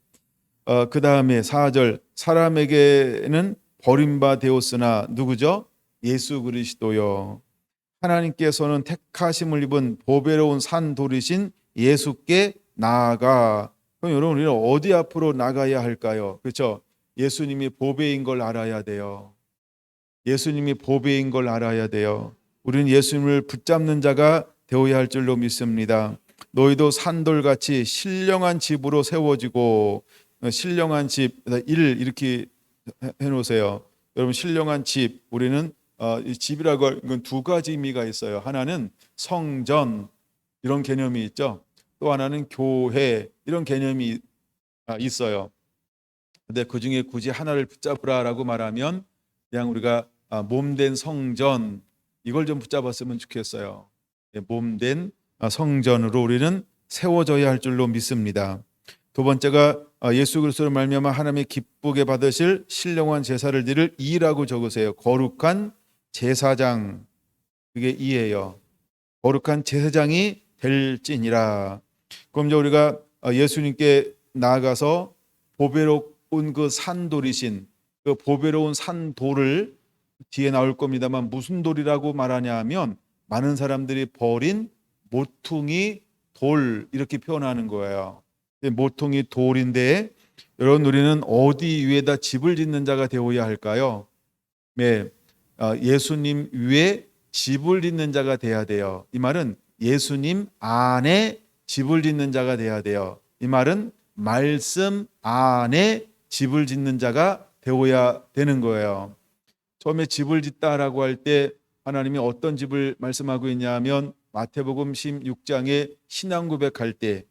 그 다음에 4절, 사람에게는 버림바 되었으나 누구죠? 예수 그리스도요. 하나님께서는 택하심을 입은 보배로운 산돌이신 예수께 나아가. 그럼 여러분, 우리는 어디 앞으로 나가야 할까요? 그렇죠? 예수님이 보배인 걸 알아야 돼요. 예수님이 보배인 걸 알아야 돼요. 우리는 예수님을 붙잡는 자가 되어야 할 줄로 믿습니다. 너희도 산돌같이 신령한 집으로 세워지고, 신령한 집, 이렇게 해놓으세요. 여러분, 신령한 집, 우리는 이 집이라고 하는 건 두 가지 의미가 있어요. 하나는 성전, 이런 개념이 있죠. 또 하나는 교회, 이런 개념이 있어요. 근데 그 중에 굳이 하나를 붙잡으라라고 말하면 그냥 우리가 몸된 성전, 이걸 좀 붙잡았으면 좋겠어요. 몸된 성전으로 우리는 세워져야 할 줄로 믿습니다. 두 번째가 예수 그리스도로 말미암아 하나님의 기쁘게 받으실 신령한 제사를 드릴 이라고 적으세요. 거룩한 제사장, 그게 이예요. 거룩한 제사장이 될지니라. 그럼 이제 우리가 예수님께 나아가서 보배로운 그 산돌이신 그 보배로운 산돌을 뒤에 나올 겁니다만 무슨 돌이라고 말하냐 하면 많은 사람들이 버린 모퉁이 돌, 이렇게 표현하는 거예요. 모퉁이 돌인데, 여러분, 우리는 어디 위에다 집을 짓는 자가 되어야 할까요? 네, 예수님 위에 집을 짓는 자가 돼야 돼요. 이 말은 예수님 안에 집을 짓는 자가 돼야 돼요. 이 말은 말씀 안에 집을 짓는 자가 되어야 되는 거예요. 처음에 집을 짓다라고 할 때 하나님이 어떤 집을 말씀하고 있냐면 마태복음 16장에 신앙 고백할 때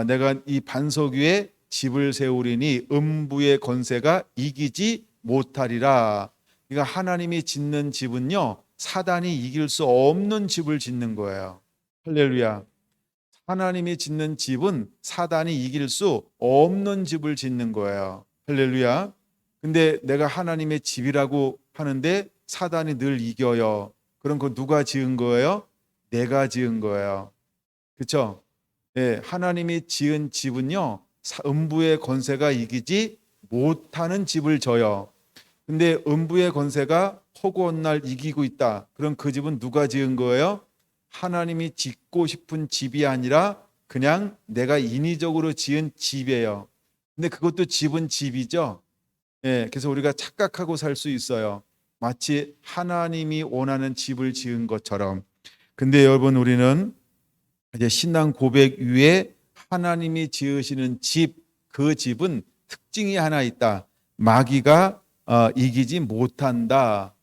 내가 이 반석 위에 집을 세우리니 음부의 권세가 이기지 못하리라. 그러니까 하나님이 짓는 집은요, 사단이 이길 수 없는 집을 짓는 거예요. 할렐루야. 하나님이 짓는 집은 사단이 이길 수 없는 집을 짓는 거예요. 할렐루야. 근데 내가 하나님의 집이라고 하는데 사단이 늘 이겨요. 그럼 그거 누가 지은 거예요? 내가 지은 거예요. 그렇죠? 네, 하나님이 지은 집은요, 음부의 권세가 이기지 못하는 집을 져요. 근데 음부의 권세가 허구한 날 이기고 있다. 그럼 그 집은 누가 지은 거예요? 하나님이 짓고 싶은 집이 아니라 그냥 내가 인위적으로 지은 집이에요. 근데 그것도 집은 집이죠. 예, 그래서 우리가 착각하고 살 수 있어요. 마치 하나님이 원하는 집을 지은 것처럼. 근데 여러분, 우리는 이제 신앙 고백 위에 하나님이 지으시는 집, 그 집은 특징이 하나 있다. 마귀가 이기지 못한다.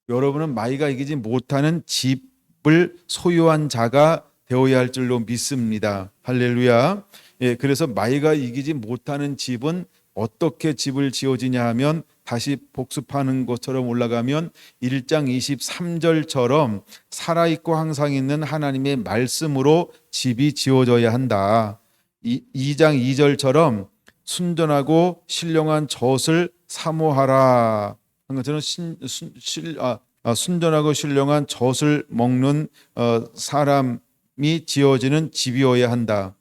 여러분은 마귀가 이기지 못하는 집을 소유한 자가 되어야 할 줄로 믿습니다. 할렐루야. 예, 그래서 마귀가 이기지 못하는 집은 어떻게 집을 지어지냐 하면, 다시 복습하는 것처럼 올라가면 1장 23절처럼 살아있고 항상 있는 하나님의 말씀으로 집이 지어져야 한다. 2장 2절처럼 순전하고 신령한 젖을 사모하라. 저는 순전하고 신령한 젖을 먹는 사람이 지어지는 집이어야 한다.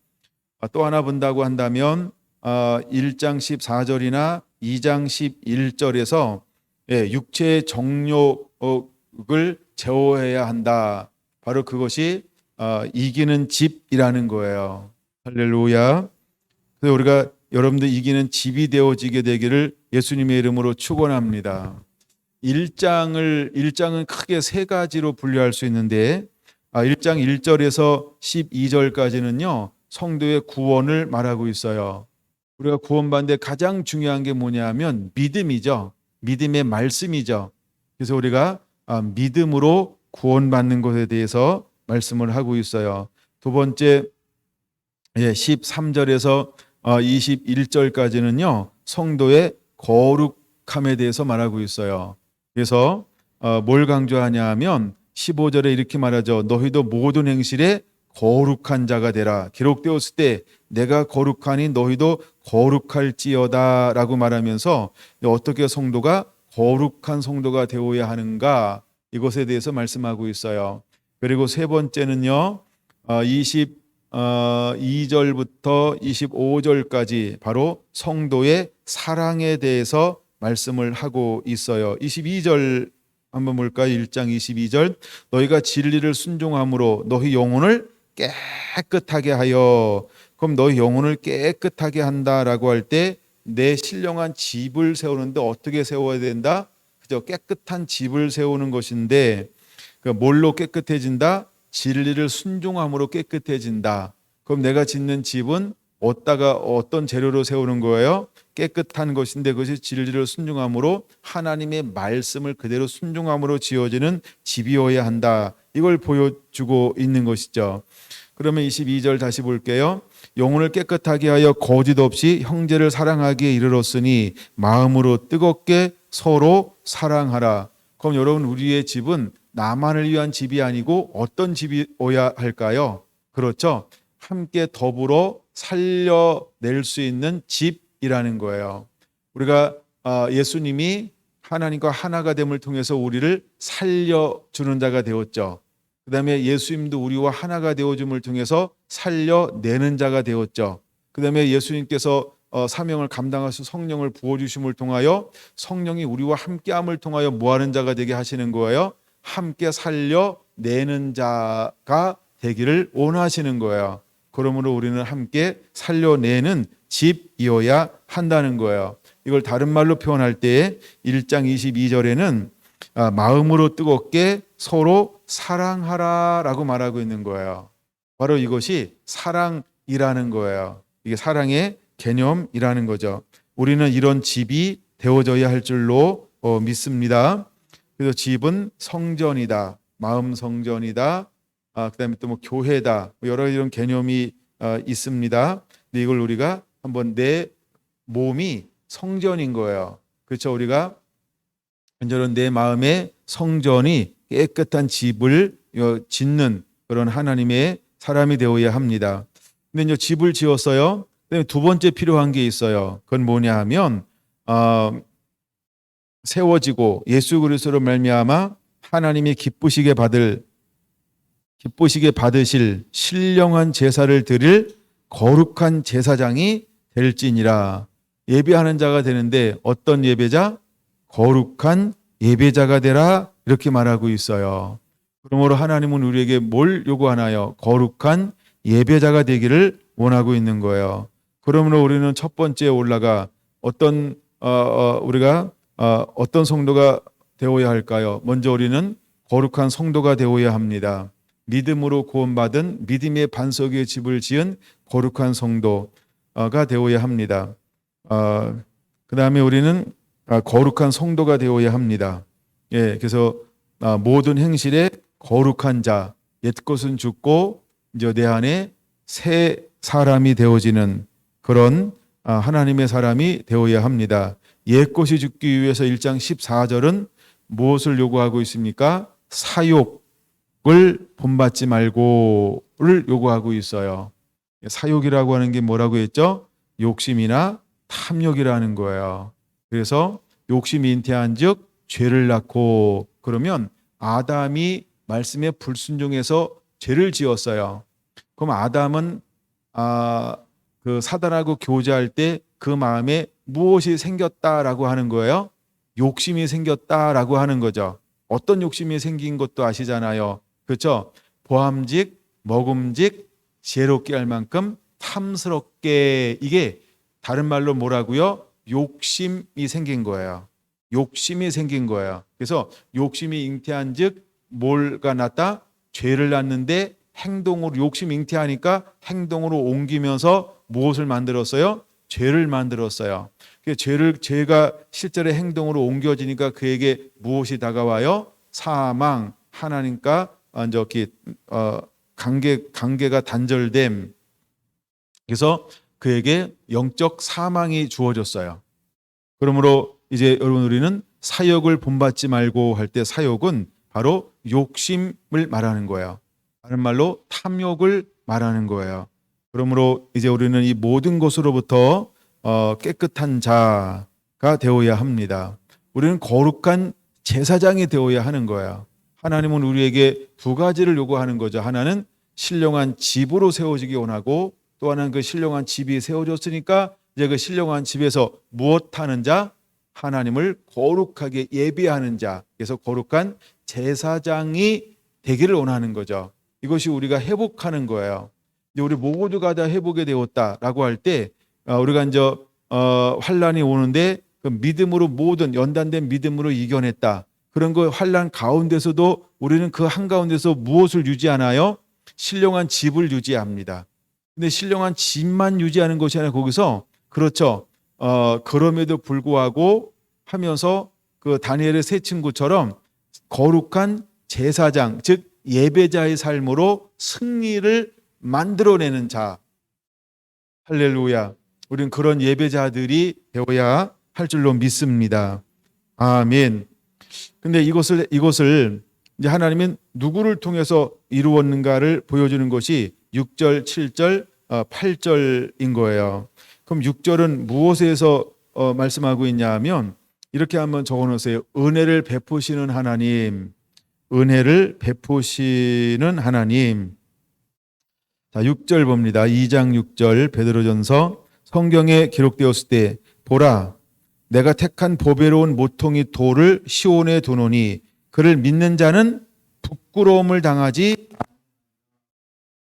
또 하나 본다고 한다면 1장 14절이나 2장 11절에서 육체의 정욕을 제어해야 한다. 바로 그것이 이기는 집이라는 거예요. 할렐루야. 그래서 우리가 여러분들 이기는 집이 되어지게 되기를 예수님의 이름으로 축원합니다. 1장은 크게 세 가지로 분류할 수 있는데 1장 1절에서 12절까지는요, 성도의 구원을 말하고 있어요. 우리가 구원받는데 가장 중요한 게 뭐냐면 믿음이죠. 믿음의 말씀이죠. 그래서 우리가 믿음으로 구원받는 것에 대해서 말씀을 하고 있어요. 두 번째 13절에서 21절까지는요, 성도의 거룩함에 대해서 말하고 있어요. 그래서 뭘 강조하냐 하면 15절에 이렇게 말하죠. 너희도 모든 행실에 거룩한 자가 되라. 기록되었을 때 내가 거룩하니 너희도 거룩할지어다 라고 말하면서 어떻게 성도가 거룩한 성도가 되어야 하는가, 이것에 대해서 말씀하고 있어요. 그리고 세 번째는요, 22절부터 25절까지 바로 성도의 사랑에 대해서 말씀을 하고 있어요. 22절 한번 볼까요? 1장 22절. 너희가 진리를 순종함으로 너희 영혼을 깨끗하게 하여. 그럼 너희 영혼을 깨끗하게 한다라고 할 때 내 신령한 집을 세우는데 어떻게 세워야 된다? 그죠? 깨끗한 집을 세우는 것인데, 뭘로 깨끗해진다? 진리를 순종함으로 깨끗해진다. 그럼 내가 짓는 집은 어떤 재료로 세우는 거예요? 깨끗한 것인데 그것이 진리를 순종함으로, 하나님의 말씀을 그대로 순종함으로 지어지는 집이어야 한다. 이걸 보여주고 있는 것이죠. 그러면 22절 다시 볼게요. 영혼을 깨끗하게 하여 거짓 없이 형제를 사랑하기에 이르렀으니 마음으로 뜨겁게 서로 사랑하라. 그럼 여러분, 우리의 집은 나만을 위한 집이 아니고 어떤 집이어야 할까요? 그렇죠. 함께 더불어 살려낼 수 있는 집이라는 거예요. 우리가 예수님이 하나님과 하나가 됨을 통해서 우리를 살려주는 자가 되었죠. 그 다음에 예수님도 우리와 하나가 되어줌을 통해서 살려내는 자가 되었죠. 그 다음에 예수님께서 사명을 감당하셔서 성령을 부어주심을 통하여 성령이 우리와 함께함을 통하여 뭐하는 자가 되게 하시는 거예요? 함께 살려내는 자가 되기를 원하시는 거예요. 그러므로 우리는 함께 살려내는 집이어야 한다는 거예요. 이걸 다른 말로 표현할 때 1장 22절에는 마음으로 뜨겁게 서로 사랑하라라고 말하고 있는 거예요. 바로 이것이 사랑이라는 거예요. 이게 사랑의 개념이라는 거죠. 우리는 이런 집이 되어져야 할 줄로 믿습니다. 그래서 집은 성전이다, 마음 성전이다, 그다음에 또 교회다, 여러 이런 개념이 있습니다. 근데 이걸 우리가 한번 내 몸이 성전인 거예요. 그렇죠? 우리가 완전히 내 마음의 성전이 깨끗한 집을 짓는 그런 하나님의 사람이 되어야 합니다. 근데 이제 집을 지었어요. 그다음에 두 번째 필요한 게 있어요. 그건 뭐냐 하면 세워지고 예수 그리스도로 말미암아 하나님이 기쁘시게 받으실 신령한 제사를 드릴 거룩한 제사장이 될지니라. 예배하는 자가 되는데 어떤 예배자? 거룩한 예배자가 되라, 이렇게 말하고 있어요. 그러므로 하나님은 우리에게 뭘 요구하나요? 거룩한 예배자가 되기를 원하고 있는 거예요. 그러므로 우리는 첫 번째 올라가 우리가 어떤 성도가 되어야 할까요? 먼저 우리는 거룩한 성도가 되어야 합니다. 믿음으로 구원받은 믿음의 반석 위에 집을 지은 거룩한 성도가 되어야 합니다. 그 다음에 우리는 거룩한 성도가 되어야 합니다. 예, 그래서 모든 행실에 거룩한 자, 옛것은 죽고 이제 내 안에 새 사람이 되어지는 그런 하나님의 사람이 되어야 합니다. 옛것이 죽기 위해서 1장 14절은 무엇을 요구하고 있습니까? 사욕을 본받지 말고를 요구하고 있어요. 사욕이라고 하는 게 뭐라고 했죠? 욕심이나 탐욕이라는 거예요. 그래서 욕심이 잉태한 즉 죄를 낳고, 그러면 아담이 말씀에 불순종해서 죄를 지었어요. 그럼 아담은 그 사단하고 교제할 때 그 마음에 무엇이 생겼다라고 하는 거예요? 욕심이 생겼다라고 하는 거죠. 어떤 욕심이 생긴 것도 아시잖아요. 그렇죠? 보암직, 먹음직, 지혜롭게 할 만큼 탐스럽게, 이게 다른 말로 뭐라고요? 욕심이 생긴 거예요. 욕심이 생긴 거예요. 그래서 욕심이 잉태한 즉 뭘가 났다? 죄를 낳는데 행동으로, 욕심이 잉태하니까 행동으로 옮기면서 무엇을 만들었어요? 죄를 만들었어요. 죄가 실제로 행동으로 옮겨지니까 그에게 무엇이 다가와요? 사망, 하나님과 관계가 단절됨. 그래서 그에게 영적 사망이 주어졌어요. 그러므로 이제 여러분, 우리는 사욕을 본받지 말고 할 때 사욕은 바로 욕심을 말하는 거예요. 다른 말로 탐욕을 말하는 거예요. 그러므로 이제 우리는 이 모든 것으로부터 깨끗한 자가 되어야 합니다. 우리는 거룩한 제사장이 되어야 하는 거예요. 하나님은 우리에게 두 가지를 요구하는 거죠. 하나는 신령한 집으로 세워지기 원하고, 또 하나는 그 신령한 집이 세워졌으니까 이제 그 신령한 집에서 무엇하는 자? 하나님을 거룩하게 예배하는 자. 그래서 거룩한 제사장이 되기를 원하는 거죠. 이것이 우리가 회복하는 거예요. 우리 모두가 다 회복이 되었다라고 할 때 우리가 이제 환란이 오는데 그 믿음으로, 모든 연단된 믿음으로 이겨냈다. 그런 그 환란 가운데서도 우리는 그 한가운데서 무엇을 유지하나요? 신령한 집을 유지합니다. 근데 신령한 집만 유지하는 것이 아니라 거기서, 그렇죠, 그럼에도 불구하고 하면서 그 다니엘의 세 친구처럼 거룩한 제사장, 즉 예배자의 삶으로 승리를 만들어내는 자. 할렐루야. 우리는 그런 예배자들이 되어야 할 줄로 믿습니다. 아멘. 근데 이것을 이제 하나님은 누구를 통해서 이루었는가를 보여주는 것이 6절, 7절, 8절인 거예요. 그럼 6절은 무엇에서 말씀하고 있냐 하면 이렇게 한번 적어 놓으세요. 은혜를 베푸시는 하나님. 은혜를 베푸시는 하나님. 자, 6절 봅니다. 2장 6절 베드로전서, 성경에 기록되었을 때 보라, 내가 택한 보배로운 모퉁이 돌을 시온에 두노니 그를 믿는 자는 부끄러움을 당하지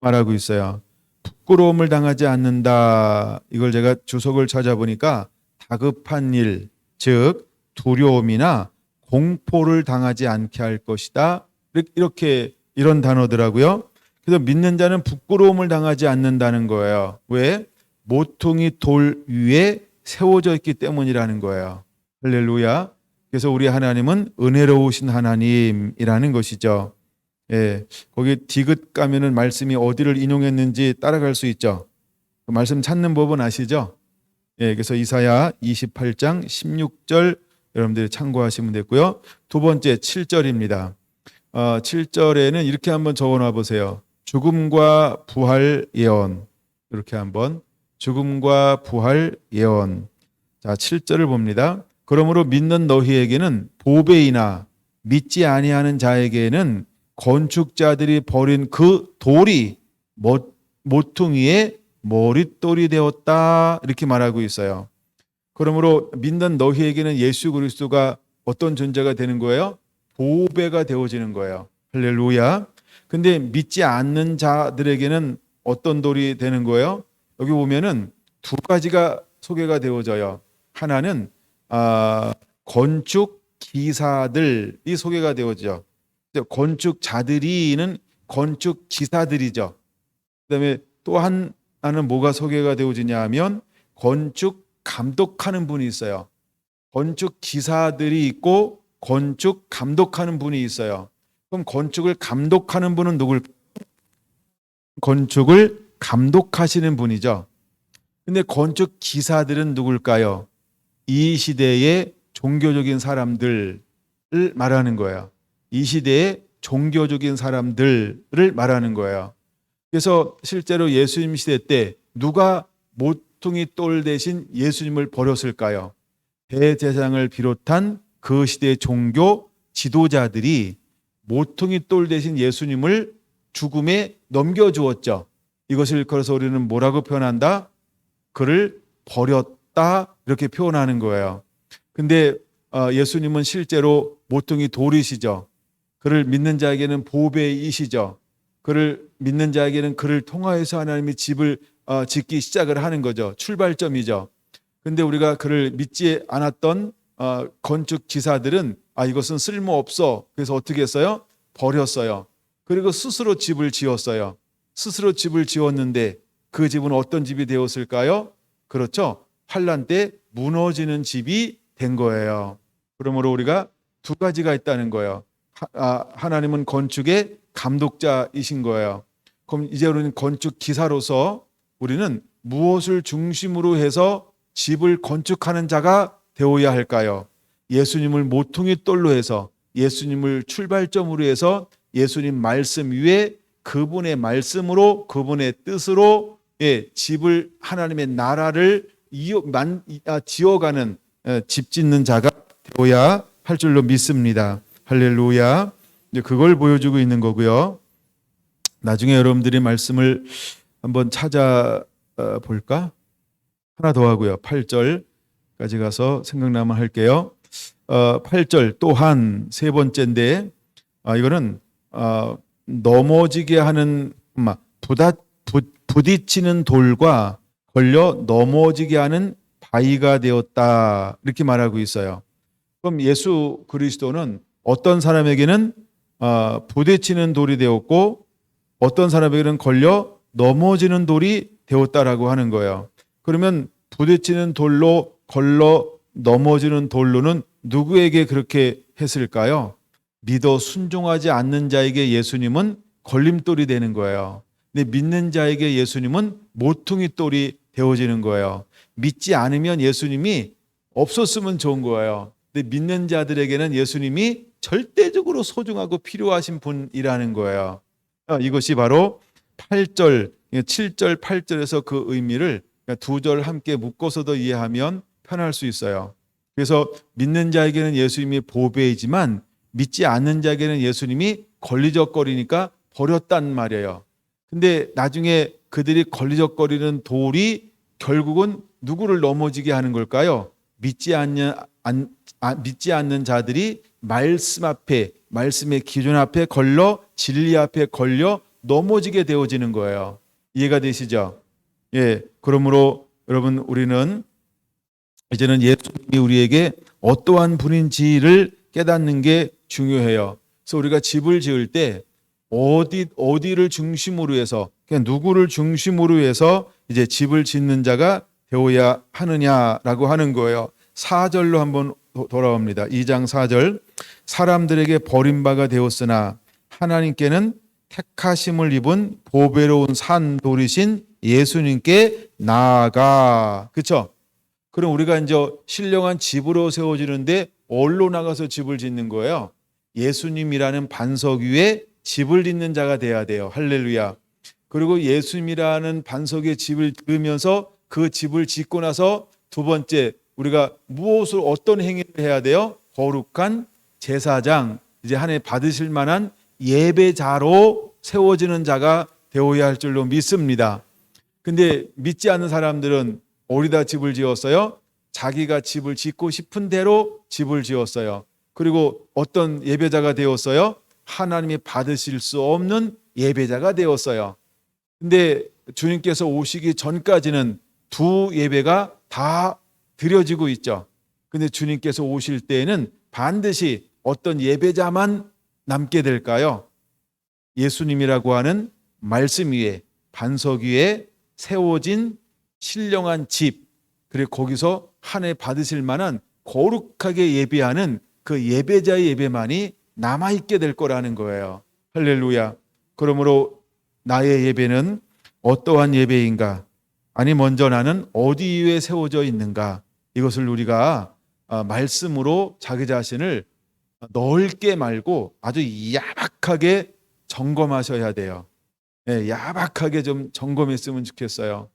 말하고 있어요. 부끄러움을 당하지 않는다. 이걸 제가 주석을 찾아보니까 다급한 일, 즉 두려움이나 공포를 당하지 않게 할 것이다. 이렇게 이런 단어더라고요. 그래서 믿는 자는 부끄러움을 당하지 않는다는 거예요. 왜? 모퉁이 돌 위에 세워져 있기 때문이라는 거예요. 할렐루야. 그래서 우리 하나님은 은혜로우신 하나님이라는 것이죠. 예, 거기 디귿 가면은 말씀이 어디를 인용했는지 따라갈 수 있죠. 그 말씀 찾는 법은 아시죠? 예, 그래서 이사야 28장 16절 여러분들이 참고하시면 되고요. 두 번째 7절입니다. 7절에는 이렇게 한번 적어놔 보세요. 죽음과 부활 예언. 이렇게 한번 죽음과 부활 예언. 자, 7절을 봅니다. 그러므로 믿는 너희에게는 보배이나 믿지 아니하는 자에게는 건축자들이 버린 그 돌이 모퉁이의 머릿돌이 되었다. 이렇게 말하고 있어요. 그러므로 믿는 너희에게는 예수 그리스도가 어떤 존재가 되는 거예요? 보배가 되어지는 거예요. 할렐루야. 근데 믿지 않는 자들에게는 어떤 돌이 되는 거예요? 여기 보면은 두 가지가 소개가 되어져요. 하나는 건축 기사들이 소개가 되어져. 건축자들이는 건축 기사들이죠. 그다음에 또 하나는 뭐가 소개가 되어지냐 하면 건축 감독하는 분이 있어요. 건축 기사들이 있고 건축 감독하는 분이 있어요. 그럼 건축을 감독하는 분은 누굴까요? 건축을 감독하시는 분이죠. 근데 건축 기사들은 누굴까요? 이 시대의 종교적인 사람들을 말하는 거예요. 이 시대의 종교적인 사람들을 말하는 거예요. 그래서 실제로 예수님 시대 때 누가 모퉁이 돌 대신 예수님을 버렸을까요? 대제사장을 비롯한 그 시대의 종교 지도자들이 모퉁이 돌 대신 예수님을 죽음에 넘겨주었죠. 이것을 그래서 우리는 뭐라고 표현한다? 그를 버렸다 이렇게 표현하는 거예요. 근데 예수님은 실제로 모퉁이 돌이시죠. 그를 믿는 자에게는 보배이시죠. 그를 믿는 자에게는 그를 통하여서 하나님이 집을 짓기 시작을 하는 거죠. 출발점이죠. 근데 우리가 그를 믿지 않았던 건축 기사들은 이것은 쓸모없어. 그래서 어떻게 했어요? 버렸어요. 그리고 스스로 집을 지었어요. 스스로 집을 지었는데 그 집은 어떤 집이 되었을까요? 그렇죠. 환난 때 무너지는 집이 된 거예요. 그러므로 우리가 두 가지가 있다는 거예요. 하나님은 건축의 감독자이신 거예요. 그럼 이제 우리는 건축 기사로서 우리는 무엇을 중심으로 해서 집을 건축하는 자가 되어야 할까요? 예수님을 모퉁이 돌로 해서 예수님을 출발점으로 해서 예수님 말씀 위에 그분의 말씀으로 그분의 뜻으로 집을 하나님의 나라를 지어가는 집 짓는 자가 되어야 할 줄로 믿습니다. 할렐루야. 그걸 보여주고 있는 거고요. 나중에 여러분들이 말씀을 한번 찾아 볼까? 하나 더 하고요. 8절까지 가서 생각나면 할게요. 8절 또한 세 번째인데 이거는 넘어지게 하는 부딪히는 돌과 걸려 넘어지게 하는 바위가 되었다 이렇게 말하고 있어요. 그럼 예수 그리스도는 어떤 사람에게는 부딪히는 돌이 되었고 어떤 사람에게는 걸려 넘어지는 돌이 되었다라고 하는 거예요. 그러면 부딪히는 돌로 걸러 넘어지는 돌로는 누구에게 그렇게 했을까요? 믿어 순종하지 않는 자에게 예수님은 걸림돌이 되는 거예요. 근데 믿는 자에게 예수님은 모퉁이 돌이 되어지는 거예요. 믿지 않으면 예수님이 없었으면 좋은 거예요. 근데 믿는 자들에게는 예수님이 절대적으로 소중하고 필요하신 분이라는 거예요. 이것이 바로 8절, 7절, 8절에서 그 의미를 두 절 함께 묶어서도 이해하면 편할 수 있어요. 그래서 믿는 자에게는 예수님이 보배이지만 믿지 않는 자에게는 예수님이 걸리적거리니까 버렸단 말이에요. 근데 나중에 그들이 걸리적거리는 돌이 결국은 누구를 넘어지게 하는 걸까요? 믿지 않는 자들이 말씀 앞에, 말씀의 기준 앞에 걸려 진리 앞에 걸려 넘어지게 되어지는 거예요. 이해가 되시죠? 예, 그러므로 여러분 우리는 이제는 예수님이 우리에게 어떠한 분인지를 깨닫는 게 중요해요. 그래서 우리가 집을 지을 때 어디를 중심으로 해서 그냥 누구를 중심으로 해서 이제 집을 짓는 자가 되어야 하느냐라고 하는 거예요. 4절로 한번 돌아옵니다. 2장 4절. 사람들에게 버림바가 되었으나 하나님께는 택하심을 입은 보배로운 산 돌이신 예수님께 나아가. 그렇죠? 그럼 우리가 이제 신령한 집으로 세워지는데 어디로 나가서 집을 짓는 거예요? 예수님이라는 반석 위에 집을 짓는 자가 돼야 돼요. 할렐루야. 그리고 예수님이라는 반석에 집을 지으면서 그 집을 짓고 나서 두 번째 우리가 무엇을 어떤 행위를 해야 돼요? 거룩한 제사장, 이제 하나님 받으실 만한 예배자로 세워지는 자가 되어야 할 줄로 믿습니다. 근데 믿지 않는 사람들은 어디다 집을 지었어요? 자기가 집을 짓고 싶은 대로 집을 지었어요. 그리고 어떤 예배자가 되었어요? 하나님이 받으실 수 없는 예배자가 되었어요. 근데 주님께서 오시기 전까지는 두 예배가 다 드려지고 있죠. 근데 주님께서 오실 때에는 반드시 어떤 예배자만 남게 될까요? 예수님이라고 하는 말씀 위에, 반석 위에 세워진 신령한 집, 그리고 거기서 한 해 받으실 만한 거룩하게 예배하는 그 예배자의 예배만이 남아있게 될 거라는 거예요. 할렐루야. 그러므로 나의 예배는 어떠한 예배인가? 아니, 먼저 나는 어디에 세워져 있는가? 이것을 우리가 말씀으로 자기 자신을 넓게 말고 아주 야박하게 점검하셔야 돼요. 네, 야박하게 좀 점검했으면 좋겠어요.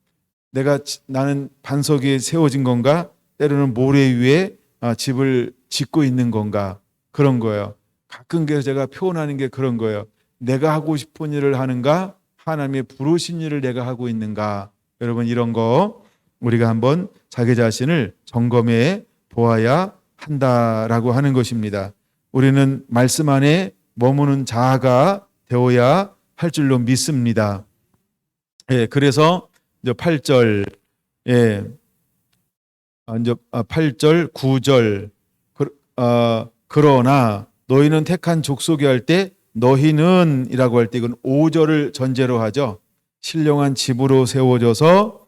나는 반석 위에 세워진 건가? 때로는 모래 위에 집을 짓고 있는 건가? 그런 거예요. 가끔 제가 표현하는 게 그런 거예요. 내가 하고 싶은 일을 하는가? 하나님의 부르신 일을 내가 하고 있는가? 여러분, 이런 거 우리가 한번 자기 자신을 점검해 보아야 한다라고 하는 것입니다. 우리는 말씀 안에 머무는 자아가 되어야 할 줄로 믿습니다. 예, 그래서 이제 8절, 예, 이제 8절, 9절, 그러나 너희는 택한 족속이 할 때 너희는 이라고 할 때 이건 5절을 전제로 하죠. 신령한 집으로 세워져서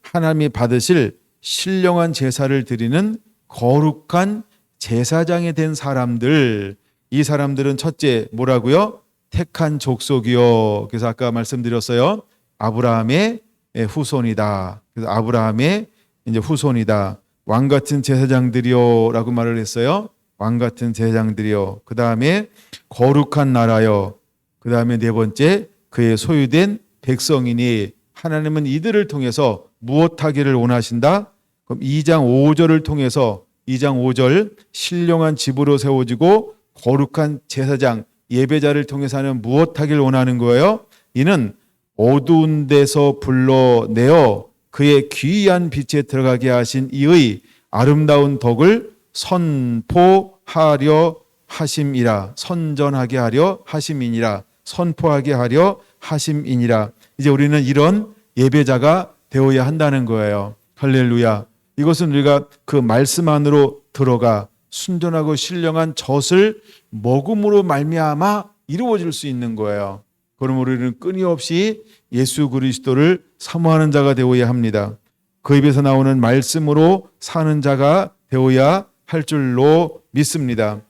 하나님이 받으실 신령한 제사를 드리는 거룩한 제사장이 된 사람들, 이 사람들은 첫째 뭐라고요? 택한 족속이요. 그래서 아까 말씀드렸어요. 아브라함의 후손이다. 그래서 아브라함의 이제 후손이다. 왕 같은 제사장들이요라고 말을 했어요. 왕 같은 제사장들이요. 그 다음에 거룩한 나라요. 그 다음에 네 번째 그의 소유된 백성이니 하나님은 이들을 통해서 무엇하기를 원하신다? 그럼 2장 5절을 통해서 2장 5절 신령한 집으로 세워지고 거룩한 제사장 예배자를 통해서 하는 무엇하기를 원하는 거예요? 이는 어두운 데서 불러내어 그의 귀한 빛에 들어가게 하신 이의 아름다운 덕을 선포하려 하심이라. 선전하게 하려 하심이니라. 선포하게 하려 하심이니라. 이제 우리는 이런 예배자가 되어야 한다는 거예요. 할렐루야. 이것은 우리가 그 말씀 안으로 들어가 순전하고 신령한 젖을 먹음으로 말미암아 이루어질 수 있는 거예요. 그러므로 우리는 끊임없이 예수 그리스도를 사모하는 자가 되어야 합니다. 그 입에서 나오는 말씀으로 사는 자가 되어야 할 줄로 믿습니다.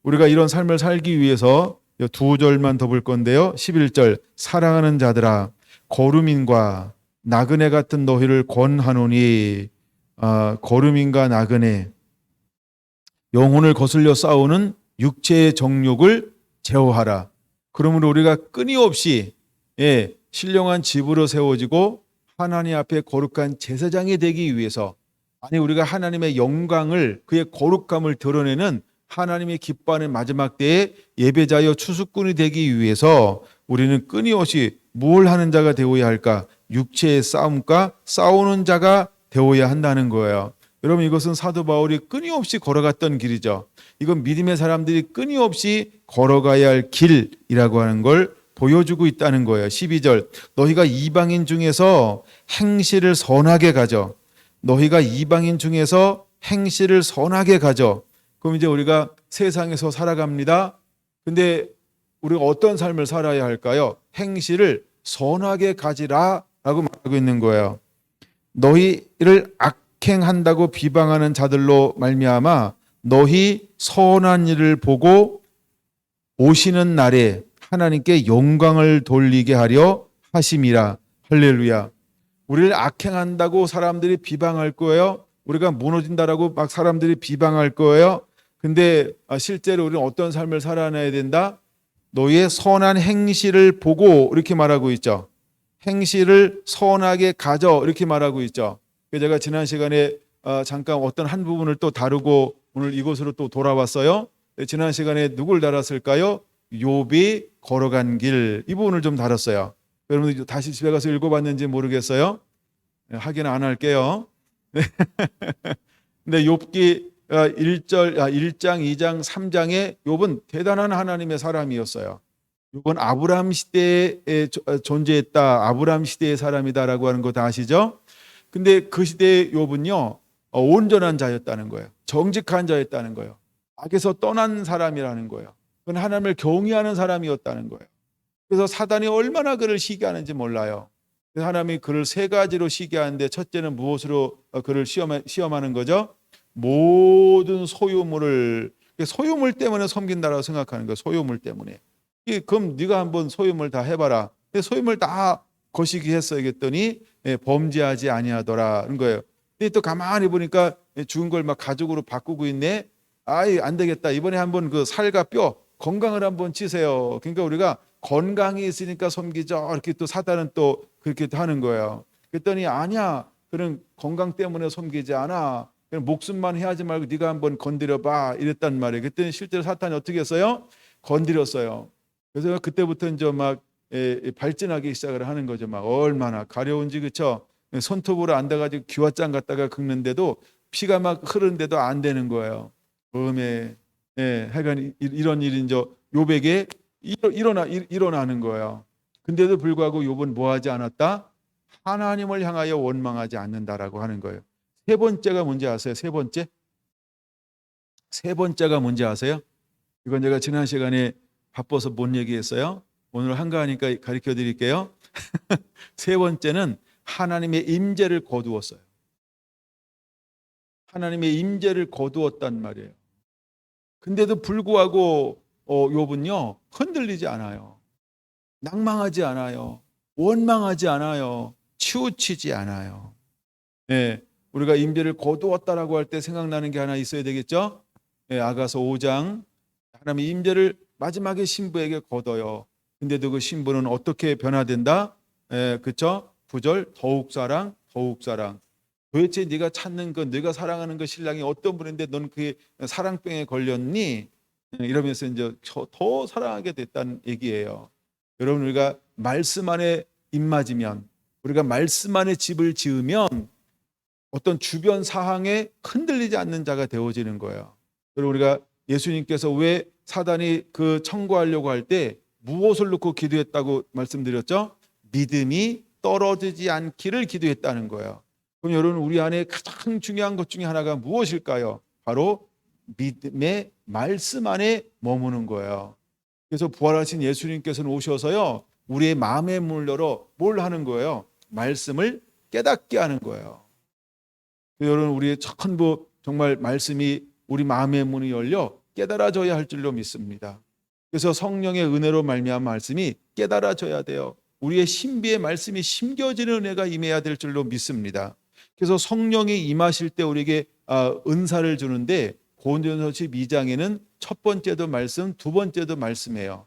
우리가 이런 삶을 살기 위해서 두 절만 더 볼 건데요. 11절 사랑하는 자들아 거루민과 나그네 같은 너희를 권하노니. 거루민과 나그네, 영혼을 거슬려 싸우는 육체의 정욕을 제어하라. 그러므로 우리가 끊임없이 신령한 집으로 세워지고 하나님 앞에 거룩한 제사장이 되기 위해서, 아니 우리가 하나님의 영광을, 그의 거룩함을 드러내는 하나님이 기뻐하는 마지막 때에 예배자여 추수꾼이 되기 위해서 우리는 끊임없이 뭘 하는 자가 되어야 할까? 육체의 싸움과 싸우는 자가 되어야 한다는 거예요. 여러분, 이것은 사도 바울이 끊임없이 걸어갔던 길이죠. 이건 믿음의 사람들이 끊임없이 걸어가야 할 길이라고 하는 걸 보여주고 있다는 거예요. 12절 너희가 이방인 중에서 행실을 선하게 가져. 너희가 이방인 중에서 행실을 선하게 가져. 그럼 이제 우리가 세상에서 살아갑니다. 근데 우리가 어떤 삶을 살아야 할까요? 행실을 선하게 가지라 라고 말하고 있는 거예요. 너희를 악행한다고 비방하는 자들로 말미암아 너희 선한 일을 보고 오시는 날에 하나님께 영광을 돌리게 하려 하심이라. 할렐루야. 우리를 악행한다고 사람들이 비방할 거예요. 우리가 무너진다라고 막 사람들이 비방할 거예요. 근데 실제로 우리는 어떤 삶을 살아내야 된다? 너희의 선한 행실을 보고 이렇게 말하고 있죠. 행실을 선하게 가져 이렇게 말하고 있죠. 제가 지난 시간에 잠깐 어떤 한 부분을 또 다루고 오늘 이곳으로 또 돌아왔어요. 지난 시간에 누굴 다뤘을까요? 욥이 걸어간 길, 이 부분을 좀 다뤘어요. 여러분들 다시 집에 가서 읽어봤는지 모르겠어요. 하긴 안 할게요. 근데 욥기 1장, 2장, 3장에 욥은 대단한 하나님의 사람이었어요. 이건 아브라함 시대에 존재했다. 아브라함 시대의 사람이다라고 하는 거 다 아시죠? 근데 그 시대의 욥은요, 온전한 자였다는 거예요. 정직한 자였다는 거예요. 악에서 떠난 사람이라는 거예요. 그건 하나님을 경외하는 사람이었다는 거예요. 그래서 사단이 얼마나 그를 시기하는지 몰라요. 그래서 하나님이 그를 세 가지로 시기하는데, 첫째는 무엇으로 그를 시험하는 거죠? 모든 소유물을, 소유물 때문에 섬긴다라고 생각하는 거예요. 소유물 때문에. 그럼 네가 한번 소유물 다 해봐라. 소유물 다 거시기 했어 했더니 범죄하지 아니하더라는 거예요. 근데 또 가만히 보니까 죽은 걸 막 가죽으로 바꾸고 있네. 아이, 안 되겠다. 이번에 한번 그 살과 뼈 건강을 한번 치세요. 그러니까 우리가 건강이 있으니까 섬기죠. 이렇게 또 사단은 또 그렇게 하는 거예요. 그랬더니 아니야. 그런 건강 때문에 섬기지 않아. 그냥 목숨만 해야지 말고 네가 한번 건드려봐. 이랬단 말이에요. 그랬더니 실제로 사탄이 어떻게 했어요? 건드렸어요. 그래서 그때부터 이제 막 발진하기 시작을 하는 거죠. 막 얼마나 가려운지, 그렇죠? 손톱으로 앉아가지고 기와장 갖다가 긁는데도 피가 막 흐르는데도 안 되는 거예요. 음에 하여간 이런 일이 이제 욥에게 일어나는 거예요. 근데도 불구하고 욥은 뭐하지 않았다? 하나님을 향하여 원망하지 않는다라고 하는 거예요. 세 번째가 뭔지 아세요? 세 번째가 뭔지 아세요? 이건 제가 지난 시간에 바빠서 못 얘기했어요. 오늘 한가하니까 가르쳐 드릴게요. 세 번째는 하나님의 임재를 거두었어요. 하나님의 임재를 거두었단 말이에요. 근데도 불구하고 욥은요, 흔들리지 않아요. 낭망하지 않아요. 원망하지 않아요. 치우치지 않아요. 우리가 임재를 거두었다라고 할 때 생각나는 게 하나 있어야 되겠죠? 아가서 5장, 하나님의 임재를 마지막에 신부에게 거둬요. 근데도 그 신부는 어떻게 변화된다? 그렇죠? 9절, 더욱 사랑, 더욱 사랑. 도대체 네가 찾는 것, 네가 사랑하는 그 신랑이 어떤 분인데 넌 그게 사랑병에 걸렸니? 이러면서 이제 더 사랑하게 됐다는 얘기예요. 여러분, 우리가 말씀 안에 입맞으면, 우리가 말씀 안에 집을 지으면 어떤 주변 사항에 흔들리지 않는 자가 되어지는 거예요. 그리고 우리가 예수님께서 왜 사단이 그 청구하려고 할 때 무엇을 놓고 기도했다고 말씀드렸죠? 믿음이 떨어지지 않기를 기도했다는 거예요. 그럼 여러분, 우리 안에 가장 중요한 것 중에 하나가 무엇일까요? 바로 믿음의 말씀 안에 머무는 거예요. 그래서 부활하신 예수님께서는 오셔서요, 우리의 마음의 문을 열어 뭘 하는 거예요? 말씀을 깨닫게 하는 거예요. 여러분, 우리의 전부 정말 말씀이 우리 마음의 문이 열려 깨달아져야 할 줄로 믿습니다. 그래서 성령의 은혜로 말미암은 말씀이 깨달아져야 돼요. 우리의 신비의 말씀이 심겨지는 은혜가 임해야 될 줄로 믿습니다. 그래서 성령이 임하실 때 우리에게 은사를 주는데, 고린도전서 12장에는 첫 번째도 말씀, 두 번째도 말씀이에요.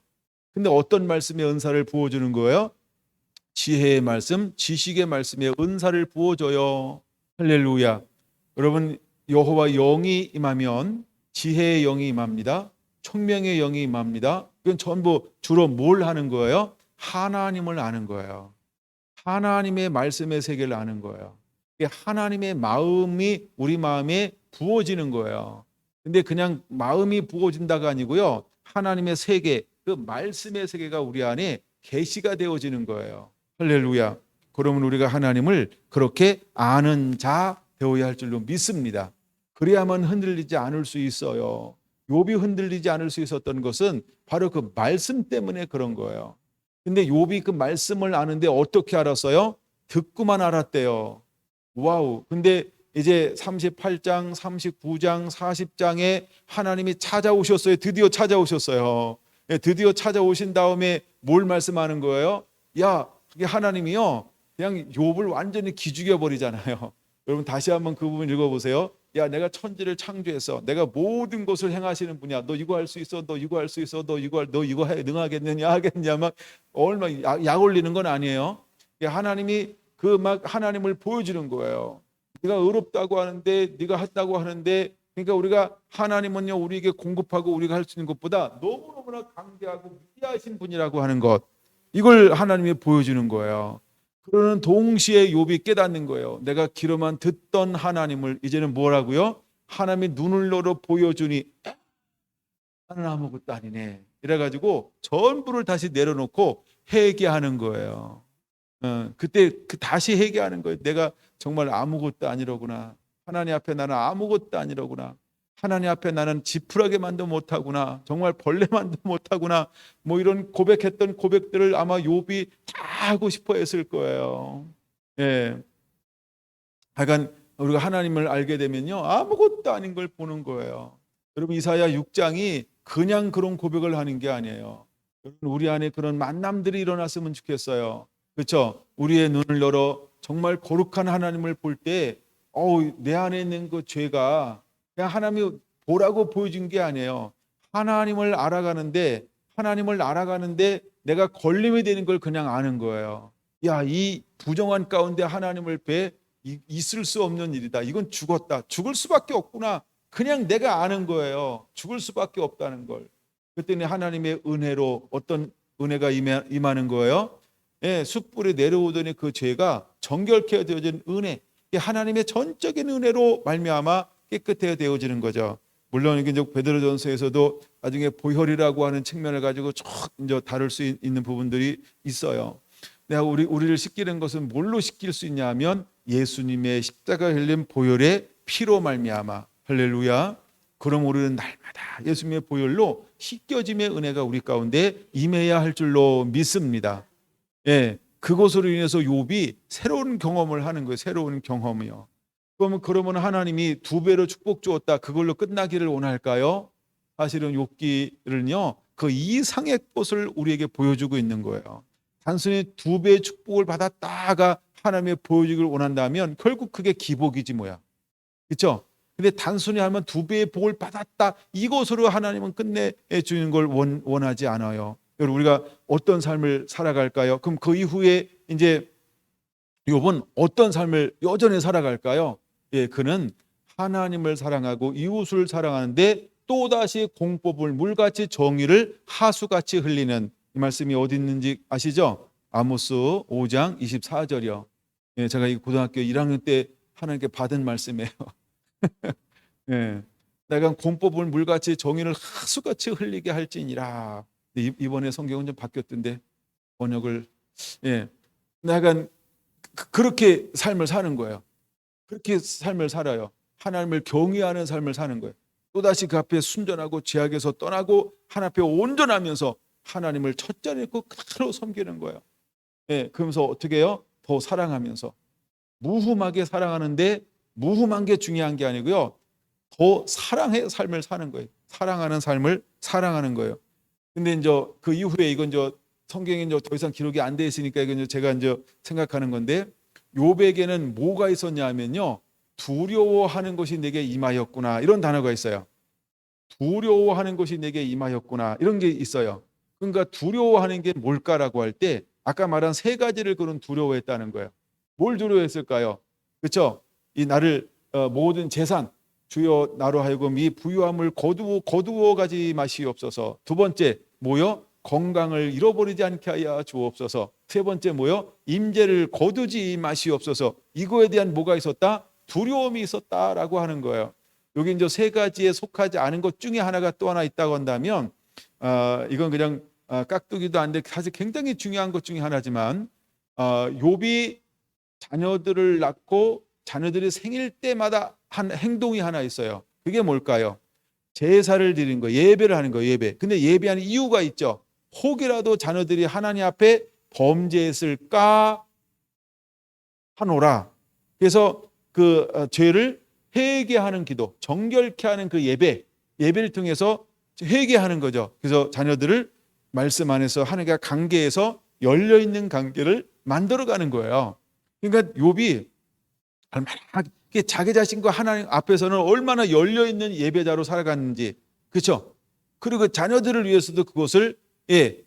근데 어떤 말씀의 은사를 부어주는 거예요? 지혜의 말씀, 지식의 말씀에 은사를 부어줘요. 할렐루야. 여러분, 여호와 영이 임하면 지혜의 영이 임합니다. 총명의 영이 임합니다. 그건 전부 주로 뭘 하는 거예요? 하나님을 아는 거예요. 하나님의 말씀의 세계를 아는 거예요. 하나님의 마음이 우리 마음에 부어지는 거예요. 근데 그냥 마음이 부어진다가 아니고요, 하나님의 세계, 그 말씀의 세계가 우리 안에 계시가 되어지는 거예요. 할렐루야. 그러면 우리가 하나님을 그렇게 아는 자 되어야 할 줄로 믿습니다. 그래야만 흔들리지 않을 수 있어요. 욥이 흔들리지 않을 수 있었던 것은 바로 그 말씀 때문에 그런 거예요. 근데 욥이 그 말씀을 아는데 어떻게 알았어요? 듣고만 알았대요. 와우. 근데 이제 38장, 39장, 40장에 하나님이 찾아오셨어요. 드디어 찾아오셨어요. 드디어 찾아오신 다음에 뭘 말씀하는 거예요? 야, 그게 하나님이요, 그냥 욥을 완전히 기죽여 버리잖아요. 여러분, 다시 한번 그 부분 읽어보세요. 야, 내가 천지를 창조해서 내가 모든 것을 행하시는 분이야. 너 이거 할 수 있어. 너 이거 할 수 있어. 너 이거 해 능하겠느냐 하겠냐 막 얼마 약 올리는 건 아니에요. 하나님이 그 막 하나님을 보여주는 거예요. 네가 의롭다고 하는데, 네가 했다고 하는데, 그러니까 우리가 하나님은요, 우리에게 공급하고 우리가 할 수 있는 것보다 너무너무나 강대하고 위대하신 분이라고 하는 것, 이걸 하나님이 보여주는 거예요. 그러는 동시에 욥이 깨닫는 거예요. 내가 귀로만 듣던 하나님을 이제는 뭐라고요? 하나님이 눈을 열어 보여주니 나는 아무것도 아니네. 이래가지고 전부를 다시 내려놓고 회개하는 거예요. 그때 다시 회개하는 거예요. 내가 정말 아무것도 아니로구나. 하나님 앞에 나는 아무것도 아니로구나. 하나님 앞에 나는 지푸라기만도 못하구나. 정말 벌레만도 못하구나. 뭐 이런 고백했던 고백들을 아마 욥이 다 하고 싶어 했을 거예요. 예. 하여간 우리가 하나님을 알게 되면요, 아무것도 아닌 걸 보는 거예요. 여러분, 이사야 6장이 그냥 그런 고백을 하는 게 아니에요. 우리 안에 그런 만남들이 일어났으면 좋겠어요. 그렇죠? 우리의 눈을 열어 정말 거룩한 하나님을 볼 때, 내 안에 있는 그 죄가 그냥 하나님이 보라고 보여준 게 아니에요. 하나님을 알아가는데 내가 걸림이 되는 걸 그냥 아는 거예요. 야, 이 부정한 가운데 하나님을 뵈 있을 수 없는 일이다. 이건 죽었다. 죽을 수밖에 없구나. 그냥 내가 아는 거예요. 죽을 수밖에 없다는 걸. 그때는 하나님의 은혜로 어떤 은혜가 임하는 거예요. 예, 숯불이 내려오더니 그 죄가 정결케 되어진 은혜. 하나님의 전적인 은혜로 말미암아 깨끗해 되어지는 거죠. 물론 이게 베드로전서에서도 나중에 보혈이라고 하는 측면을 가지고 이제 다룰 수 있는 부분들이 있어요. 내가 우리를 씻기는 것은 뭘로 씻길 수 있냐면 예수님의 십자가 흘린 보혈의 피로 말미암아. 할렐루야. 그럼 우리는 날마다 예수님의 보혈로 씻겨짐의 은혜가 우리 가운데 임해야 할 줄로 믿습니다. 예, 그것으로 인해서 욥이 새로운 경험을 하는 거예요. 새로운 경험이요. 그러면 하나님이 2배로 축복 주었다, 그걸로 끝나기를 원할까요? 사실은 욥기는요, 그 이상의 것을 우리에게 보여주고 있는 거예요. 단순히 2배의 축복을 받았다가 하나님의 보여주기를 원한다면 결국 그게 기복이지 뭐야. 그렇죠? 근데 단순히 하면 2배의 복을 받았다, 이것으로 하나님은 끝내주는 걸 원하지 않아요. 여러분, 우리가 어떤 삶을 살아갈까요? 그럼 그 이후에 이제 욥은 어떤 삶을 여전히 살아갈까요? 예, 그는 하나님을 사랑하고 이웃을 사랑하는데 또다시 공법을 물같이 정의를 하수같이 흘리는, 이 말씀이 어디 있는지 아시죠? 아모스 5장 24절이요. 예, 제가 이 고등학교 1학년 때 하나님께 받은 말씀이에요. 예, 내가 공법을 물같이 정의를 하수같이 흘리게 할지니라. 이번에 성경은 좀 바뀌었던데 번역을. 예, 약간 그렇게 삶을 사는 거예요. 그렇게 삶을 살아요. 하나님을 경외하는 삶을 사는 거예요. 또다시 그 앞에 순전하고 죄악에서 떠나고 하나님 앞에 온전하면서 하나님을 첫자리에 놓고 그대로 섬기는 거예요. 예, 그러면서 어떻게 해요? 더 사랑하면서 무흠하게 사랑하는데, 무흠한 게 중요한 게 아니고요, 더 사랑의 삶을 사는 거예요. 사랑하는 삶을 사랑하는 거예요. 근데 이제 그 이후에 이건 성경에 이제 더 이상 기록이 안 돼 있으니까 이건 제가 이제 생각하는 건데, 욥에게는 뭐가 있었냐면요, 두려워하는 것이 내게 임하였구나, 이런 단어가 있어요. 두려워하는 것이 내게 임하였구나, 이런 게 있어요. 그러니까 두려워하는 게 뭘까라고 할 때 아까 말한 3가지를 그런 두려워했다는 거예요. 뭘 두려워했을까요? 그렇죠? 이 나를 모든 재산, 주여 나로 하여금 이 부유함을 거두어 가지 마시옵소서. 2번째 뭐요? 건강을 잃어버리지 않게 하여 주옵소서. 3번째 뭐요? 임재를 거두지 마시옵소서. 이거에 대한 뭐가 있었다? 두려움이 있었다라고 하는 거예요. 여기 이제 3가지에 속하지 않은 것 중에 하나가 또 하나 있다고 한다면, 이건 그냥 깍두기도 안 돼. 사실 굉장히 중요한 것 중에 하나지만, 욥이 자녀들을 낳고 자녀들이 생일 때마다 한 행동이 하나 있어요. 그게 뭘까요? 제사를 드리는 거, 예배를 하는 거, 예배. 근데 예배하는 이유가 있죠. 혹이라도 자녀들이 하나님 앞에 범죄했을까 하노라. 그래서 그 죄를 회개하는 기도, 정결케 하는 그 예배를 통해서 회개하는 거죠. 그래서 자녀들을 말씀 안에서 하나님과 관계에서 열려 있는 관계를 만들어가는 거예요. 그러니까 욥이 얼마나 자기 자신과 하나님 앞에서는 얼마나 열려 있는 예배자로 살아갔는지, 그렇죠? 그리고 자녀들을 위해서도 그것을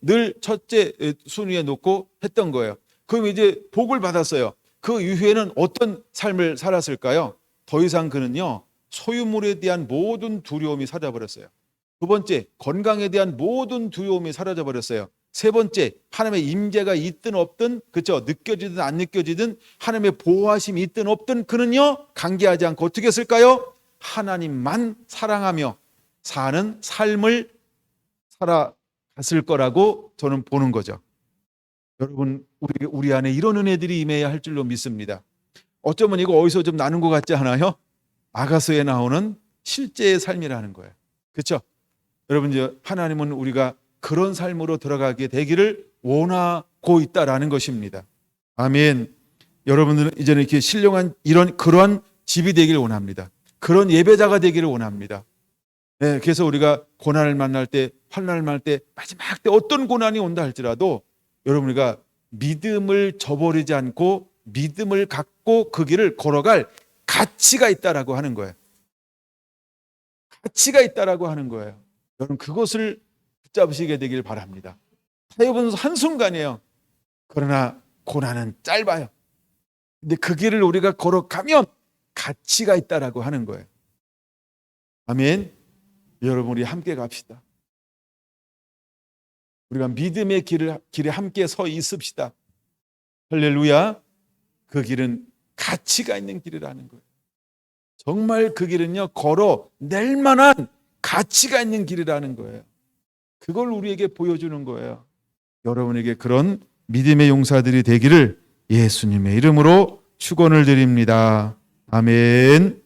늘 첫째 순위에 놓고 했던 거예요. 그럼 이제 복을 받았어요. 그 이후에는 어떤 삶을 살았을까요? 더 이상 그는요, 소유물에 대한 모든 두려움이 사라져버렸어요. 2번째, 건강에 대한 모든 두려움이 사라져버렸어요. 3번째, 하나님의 임재가 있든 없든, 그렇죠? 느껴지든 안 느껴지든, 하나님의 보호하심이 있든 없든, 그는요 관계하지 않고 어떻게 했을까요? 하나님만 사랑하며 사는 삶을 살아갔던 갔을 거라고 저는 보는 거죠. 여러분, 우리 안에 이런 은혜들이 임해야 할 줄로 믿습니다. 어쩌면 이거 어디서 좀 나는 것 같지 않아요? 아가서에 나오는 실제의 삶이라는 거예요. 그렇죠? 여러분, 이제 하나님은 우리가 그런 삶으로 들어가게 되기를 원하고 있다라는 것입니다. 아멘. 여러분들은 이제는 이렇게 신령한 그러한 집이 되기를 원합니다. 그런 예배자가 되기를 원합니다. 네, 그래서 우리가 고난을 만날 때, 환난을 만날 때, 마지막 때 어떤 고난이 온다 할지라도 여러분, 우리가 믿음을 저버리지 않고 믿음을 갖고 그 길을 걸어갈 가치가 있다라고 하는 거예요. 가치가 있다라고 하는 거예요. 여러분, 그것을 붙잡으시게 되길 바랍니다. 타협은 한순간이에요. 그러나 고난은 짧아요. 근데 그 길을 우리가 걸어가면 가치가 있다라고 하는 거예요. 아멘. 여러분, 우리 함께 갑시다. 우리가 믿음의 길에 함께 서 있읍시다. 할렐루야. 그 길은 가치가 있는 길이라는 거예요. 정말 그 길은요, 걸어낼 만한 가치가 있는 길이라는 거예요. 그걸 우리에게 보여주는 거예요. 여러분에게 그런 믿음의 용사들이 되기를 예수님의 이름으로 축원을 드립니다. 아멘.